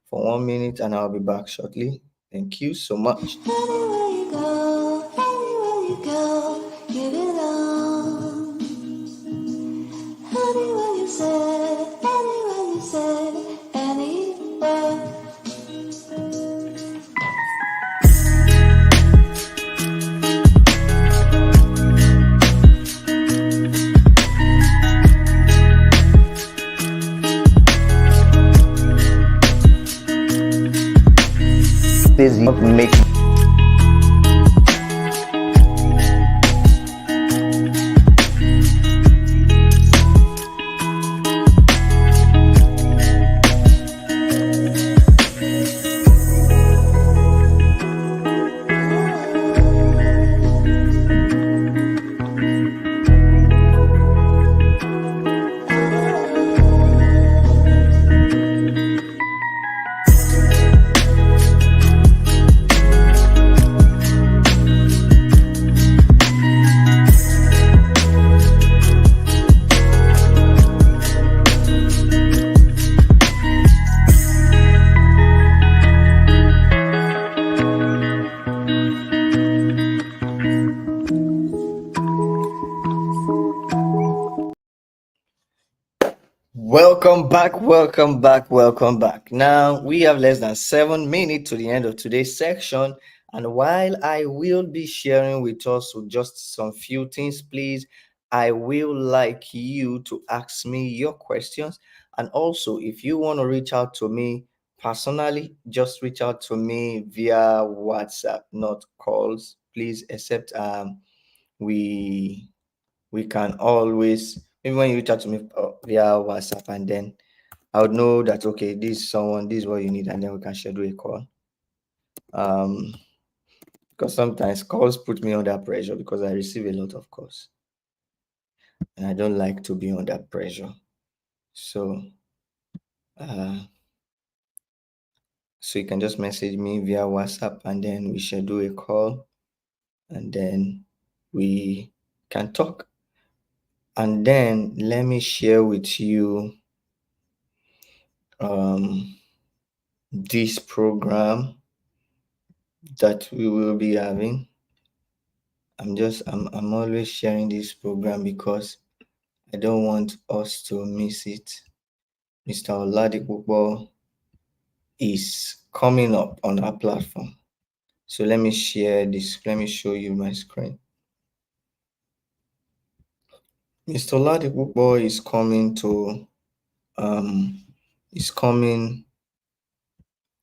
for 1 minute and I'll be back shortly. Thank you so much.
Anywhere you go, you belong. Anywhere you say, anywhere.
Please make Welcome back, welcome back, welcome back. Now we have less than 7 minutes to the end of today's section, and while I will be sharing with us just some few things, please, I will like you to ask me your questions. And also, if you want to reach out to me personally, just reach out to me via WhatsApp, not calls, please. Except we can always, even when you reach out to me via WhatsApp, and then I would know that okay, this is someone, this is what you need, and then we can schedule a call. Because sometimes calls put me under pressure because I receive a lot of calls, and I don't like to be under pressure. So, so you can just message me via WhatsApp, and then we schedule a call, and then we can talk. And then let me share with you this program that we will be having. I'm always sharing this program because I don't want us to miss it. Mr. Oladipupo is coming up on our platform. So let me share this. Let me show you my screen. Mr. Oladipupo is coming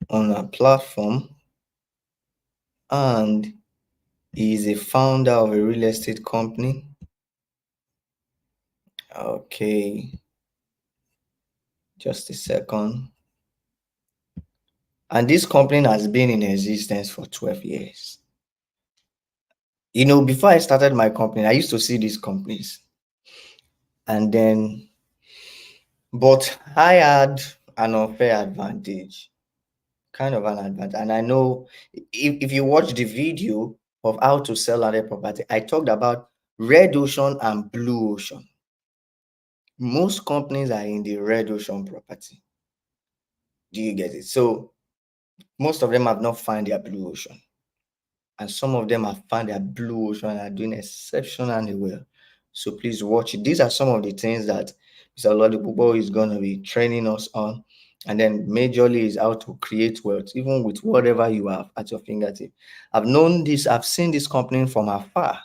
on our platform, and he is a founder of a real estate company. Okay, just a second. And this company has been in existence for 12 years. You know, before I started my company, I used to see these companies. And then, but I had an unfair advantage, kind of an advantage. And I know if you watch the video of how to sell landed property, I talked about red ocean and blue ocean. Most companies are in the red ocean property. Do you get it? So most of them have not found their blue ocean. And some of them have found their blue ocean and are doing exceptionally well. So please watch it. These are some of the things that Mr. Oladipupo is going to be training us on. And then majorly is how to create wealth, even with whatever you have at your fingertip. I've seen this company from afar.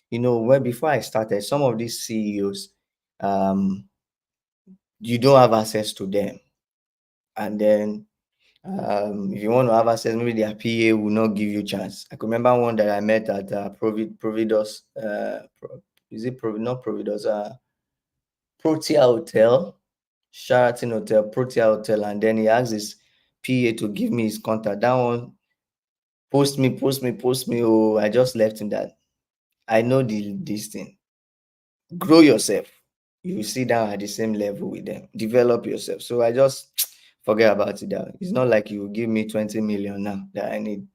Where before I started, some of these CEOs, um, you don't have access to them. And then if you want to have access, maybe their PA will not give you chance. I could remember one that I met at Providus, is it not Providus, Protea Hotel, Sheraton Hotel, Protea Hotel, and then he asked his PA to give me his contact. That one, post me. Oh, I just left him that. I know this thing. Grow yourself. You will sit down at the same level with them. Develop yourself. So I just forget about it. Now. It's not like you will give me 20 million now that I need.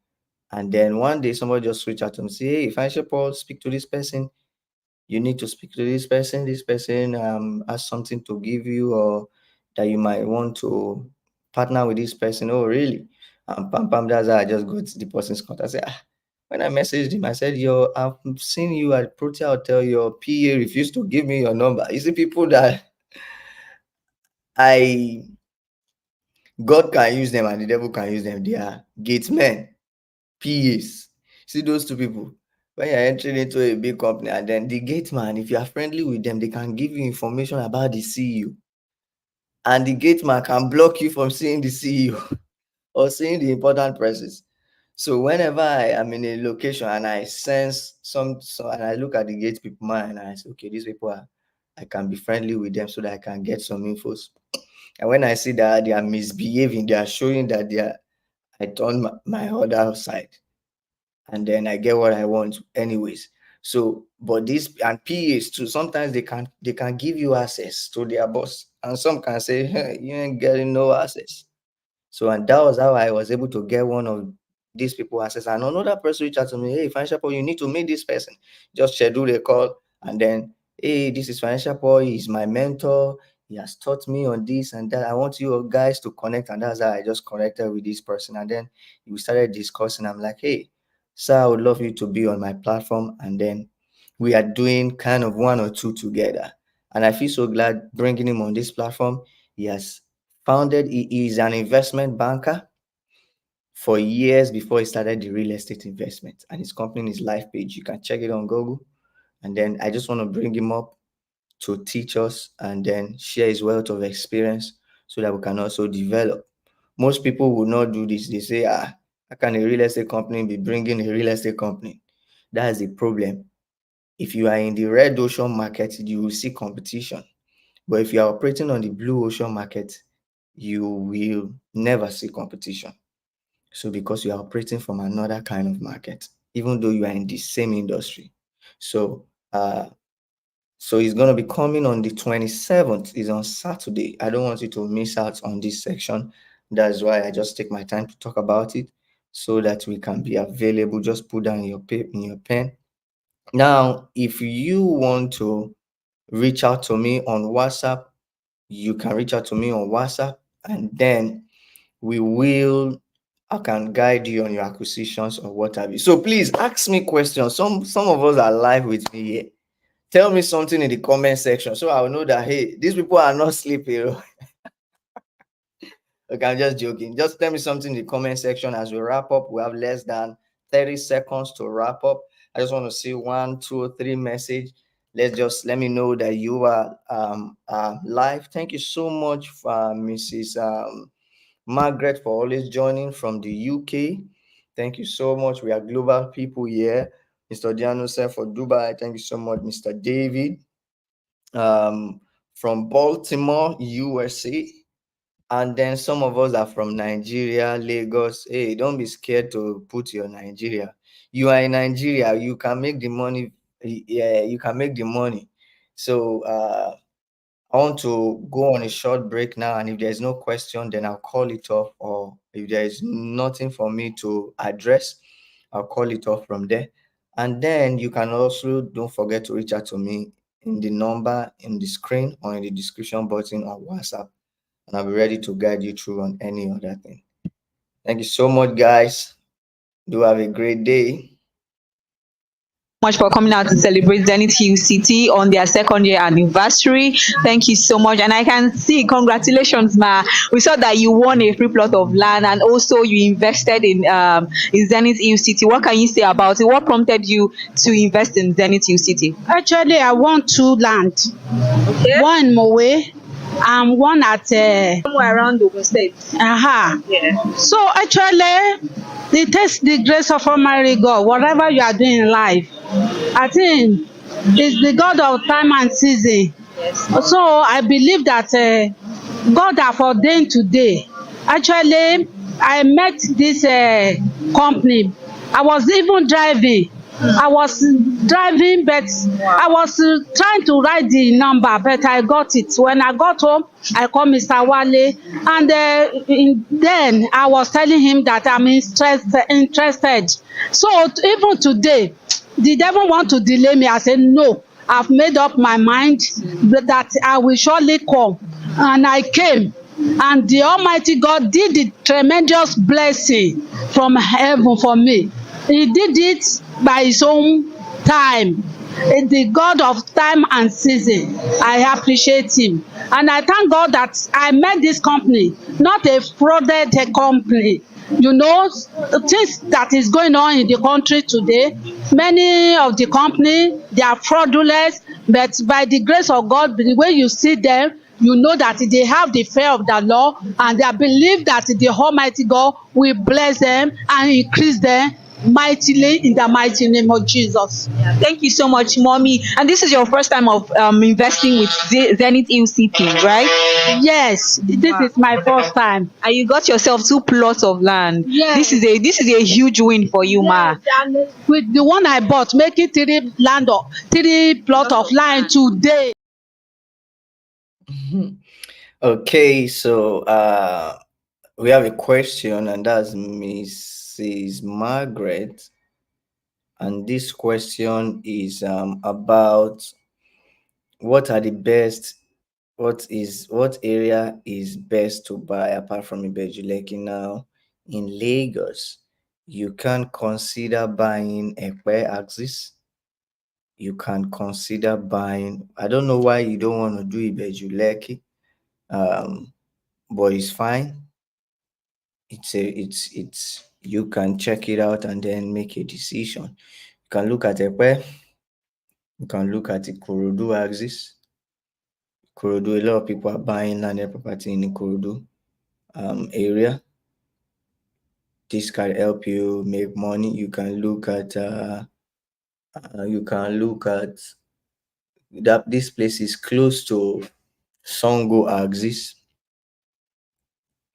And then one day somebody just reach out to me, say, hey, financial Paul, speak to this person. You need to speak to this person. This person has something to give you, or that you might want to partner with this person. Oh, really? And pam pam, that's how I just got the person's contact. I said, when I messaged him, I said, yo, I've seen you at Protea Hotel. Your PA refused to give me your number. You see, people that I God can use them and the devil can use them. They are gate men, PAs. See those two people. When you're entering into a big company, and then the gate man, if you are friendly with them, they can give you information about the CEO. And the gate man can block you from seeing the CEO or seeing the important persons. So whenever I am in a location and I sense and I look at the gate people man and I say, okay, these people I can be friendly with them so that I can get some infos. And when I see that they are misbehaving, they are showing that I turn my other side, and then I get what I want anyways. So, but these and PAs too, sometimes they can give you access to their boss, and some can say, hey, you ain't getting no access. So, and that was how I was able to get one of these people access. And another person reached out to me, hey, Financial Paul, you need to meet this person. Just schedule a call, and then, hey, this is Financial Paul, he's my mentor. He has taught me on this and that. I want you guys to connect. And that's how I just connected with this person. And then we started discussing. I'm like, hey, sir, I would love you to be on my platform. And then we are doing kind of one or two together. And I feel so glad bringing him on this platform. He has he is an investment banker for years before he started the real estate investment, and his company is Life Page. You can check it on Google. And then I just want to bring him up to teach us and then share his wealth of experience so that we can also develop. Most people will not do this. They say, how can a real estate company be bringing a real estate company? That's the problem. If you are in the red ocean market, you will see competition. But if you are operating on the blue ocean market, you will never see competition. So because you are operating from another kind of market, even though you are in the same industry. So so it's gonna be coming on the 27th. It's on Saturday. I don't want you to miss out on this section. That's why I just take my time to talk about it so that we can be available. Just put down your in your pen. Now, if you want to reach out to me on WhatsApp, you can reach out to me on WhatsApp, and then we will I can guide you on your acquisitions or what have you. So please ask me questions. Some of us are live with me here. Tell me something in the comment section so I'll know that hey, these people are not sleeping. Okay, I'm just joking. Just tell me something in the comment section as we wrap up. We have less than 30 seconds to wrap up. I just want to see 1, 2, 3 message. Let me know that you are live. Thank you so much for Mrs. Margaret for always joining from the UK. Thank you so much. We are global people here. Mr. Diano said for Dubai. Thank you so much, Mr. David. From Baltimore, USA. And then some of us are from Nigeria, Lagos. Hey, don't be scared to put your Nigeria. You are in Nigeria, you can make the money. Yeah, you can make the money. So I want to go on a short break now, and if there's no question, then I'll call it off. Or if there is nothing for me to address, I'll call it off from there. And then you can also don't forget to reach out to me in the number in the screen or in the description button on WhatsApp, and I'll be ready to guide you through on any other thing. Thank you so much, guys. Do have a great day.
Much for coming out to celebrate Zenith Hill City on their second year anniversary. Thank you so much. And I can see, congratulations, Ma. We saw that you won a free plot of land and also you invested in Zenith Hill City. What can you say about it? What prompted you to invest in Zenith Hill City?
Actually, I want two land,
Okay.
one in Mowe and one at
Somewhere around Ogun State. Yeah.
So actually, it takes the grace of Almighty God. Whatever you are doing in life, I think it's the God of time and season.
Yes.
So I believe that God have ordained today. Actually, I met this company. I was even driving. I was driving, but I was trying to write the number, but I got it. When I got home, I called Mr. Wale, and then I was telling him that I'm interested. So even today, the devil want to delay me. I said no. I've made up my mind that I will surely come, and I came. And the Almighty God did the tremendous blessing from heaven for me. He did it by his own time. The God of time and season. I appreciate him. And I thank God that I met this company, not a frauded company. You know, things that is going on in the country today, many of the company, they are fraudulent, but by the grace of God, the way you see them, you know that they have the fear of the law, and they believe that the Almighty God will bless them and increase them mightily in the mighty name of Jesus.
Yeah, thank you so much, Mommy. And this is your first time of investing with Zenith Hill City, right?
Yes, this is my first time.
And you got yourself two plots of land.
Yes.
This is a huge win for you, Ma.
Yes, and with the one I bought, making three plot of land today.
Okay, so we have a question, and that's Mrs. Margaret. And this question is about what are the best, what area is best to buy apart from Ibejuleki now in Lagos. You can consider buying Ekpe Axis. You can consider buying, I don't know why you don't want to do Ibejuleki, but it's fine. It's you can check it out and then make a decision. You can look at Ekpe, you can look at the Ikorodu axis. Ikorodu, a lot of people are buying landed property in Ikorodu area. This can help you make money. You can look at that this place is close to Songo axis.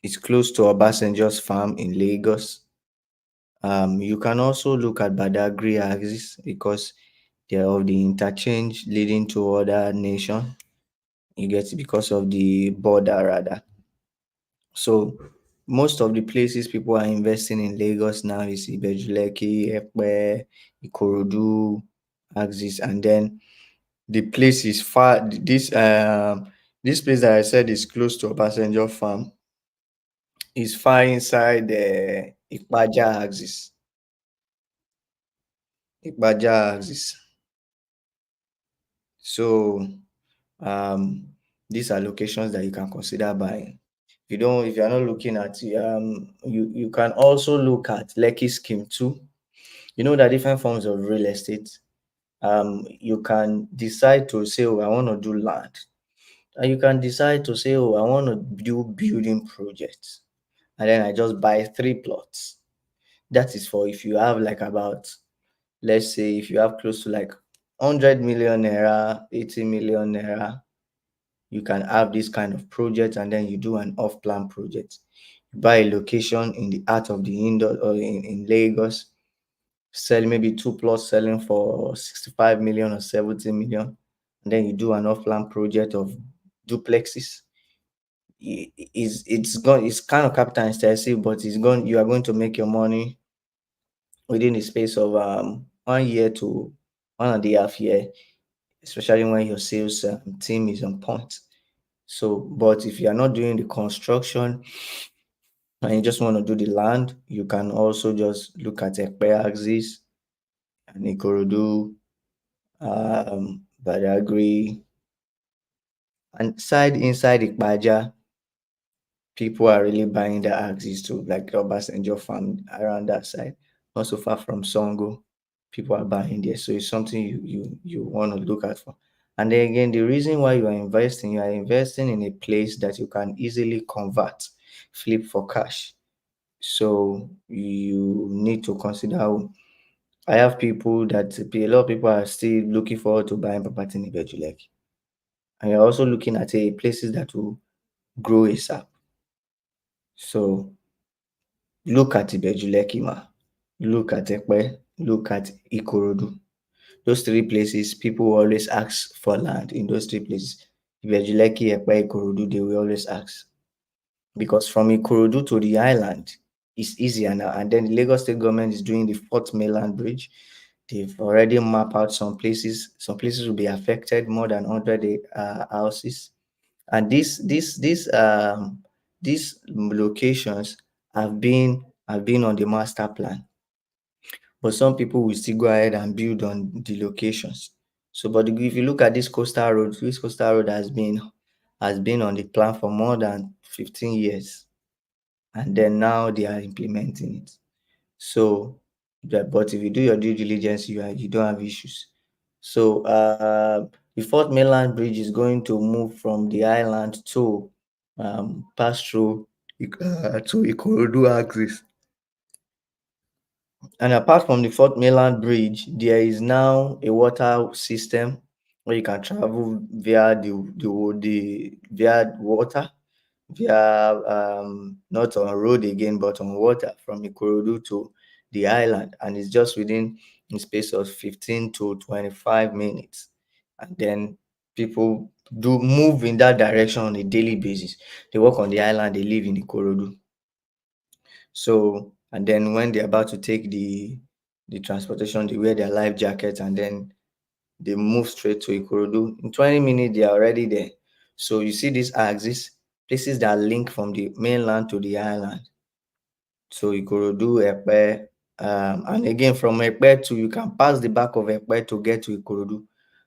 It's close to Obasanjo's farm in Lagos. You can also look at Badagry axis because they're of the interchange leading to other nation. You get it because of the border rather. So most of the places people are investing in Lagos now is Ibejuleki, Ekpe, Ikorodu axis, and then the place is far. This place that I said is close to a passenger farm is far inside the Ikpaja axis. Ikpaja axis. So these are locations that you can consider buying. If you're not looking at you can also look at Lekki scheme too. You know, there are different forms of real estate. You can decide to say, oh, I want to do land. And you can decide to say, oh, I want to do building projects. And then I just buy 3 plots. That is for if you have like about, let's say, if you have close to like 100 million naira, 80 million naira, you can have this kind of project, and then you do an off-plan project. You buy a location in the heart of the indoor or in Lagos, sell maybe 2 plots selling for 65 million or 70 million, and then you do an off-plan project of duplexes. It's kind of capital intensive, but you are going to make your money within the space of 1 year to 1.5 year, especially when your sales team is on point. So, but if you are not doing the construction and you just want to do the land, you can also just look at Ekpe axis and Ikorodu, Badagry, and inside Ikpaja, people are really buying the axes too, like the Obasanjo farm around that side, not so far from Songo. People are buying there, so it's something you want to look at for. And then again, the reason why you are investing in a place that you can easily convert, flip for cash. So you need to consider. I have people that a lot of people are still looking forward to buying property in Ibejulek, and you're also looking at places that will grow ASAP. So look at Ibejulekima, look at Ekpe, look at Ikorodu. Those three places, people will always ask for land in those three places. Ibejuleki, Ekpe, Ikorodu, they will always ask. Because from Ikorodu to the island is easier now. And then the Lagos State government is doing the fourth mainland bridge. They've already mapped out some places. Some places will be affected, more than 100 houses. And these locations have been on the master plan, but some people will still go ahead and build on the locations. So, but if you look at this coastal road, has been on the plan for more than 15 years, and then now they are implementing it. So, but if you do your due diligence, you don't have issues. So, the fourth mainland bridge is going to move from the island to pass through to Ikorodu axis. And apart from the fourth mainland bridge, there is now a water system where you can travel via via water, via not on road again, but on water from Ikorodu to the island, and it's just within a space of 15 to 25 minutes. And then people do move in that direction on a daily basis. They work on the island, they live in Ikorodu. So, and then when they're about to take the transportation, they wear their life jackets and then they move straight to Ikorodu. In 20 minutes, they are already there. So you see these axes, places that link from the mainland to the island. So Ikorodu, Epe, and again from Epe to, you can pass the back of Epe to get to Ikorodu.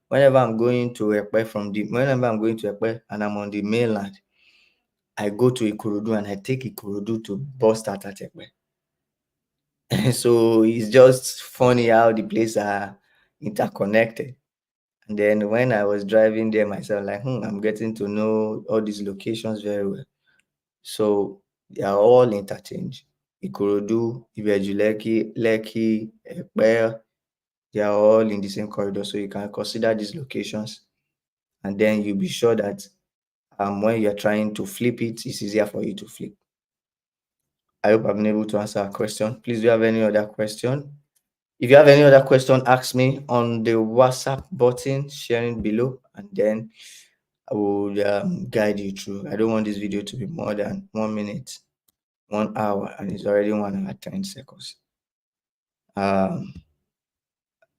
Whenever I'm going to Epe and I'm on the mainland, I go to Ikorodu and I take Ikorodu to bus start at Epe. So it's just funny how the places are interconnected. And then when I was driving there myself, like, I'm getting to know all these locations very well. So they are all interchanged. Ikorodu, Ibejuleki, Lekki, Epe, they are all in the same corridor. So you can consider these locations. And then you'll be sure that when you're trying to flip it, it's easier for you to flip. I hope I've been able to answer a question. Please, do you have any other question? If you have any other question, ask me on the WhatsApp button sharing below, and then I will guide you through. I don't want this video to be more than 1 minute, 1 hour, and it's already 1 hour 10 seconds.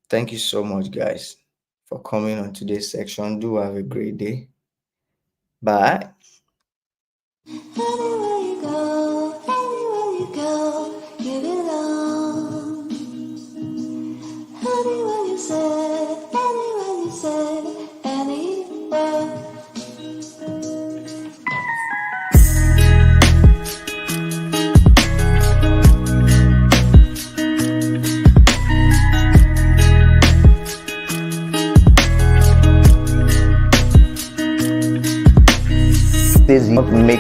Thank you so much, guys, for coming on today's section. Do have a great day. Bye.
Anywhere you go, give it on. Anywhere you say, anywhere.
This is make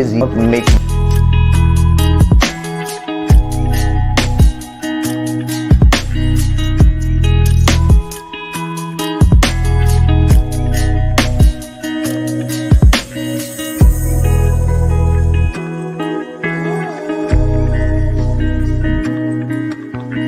things you make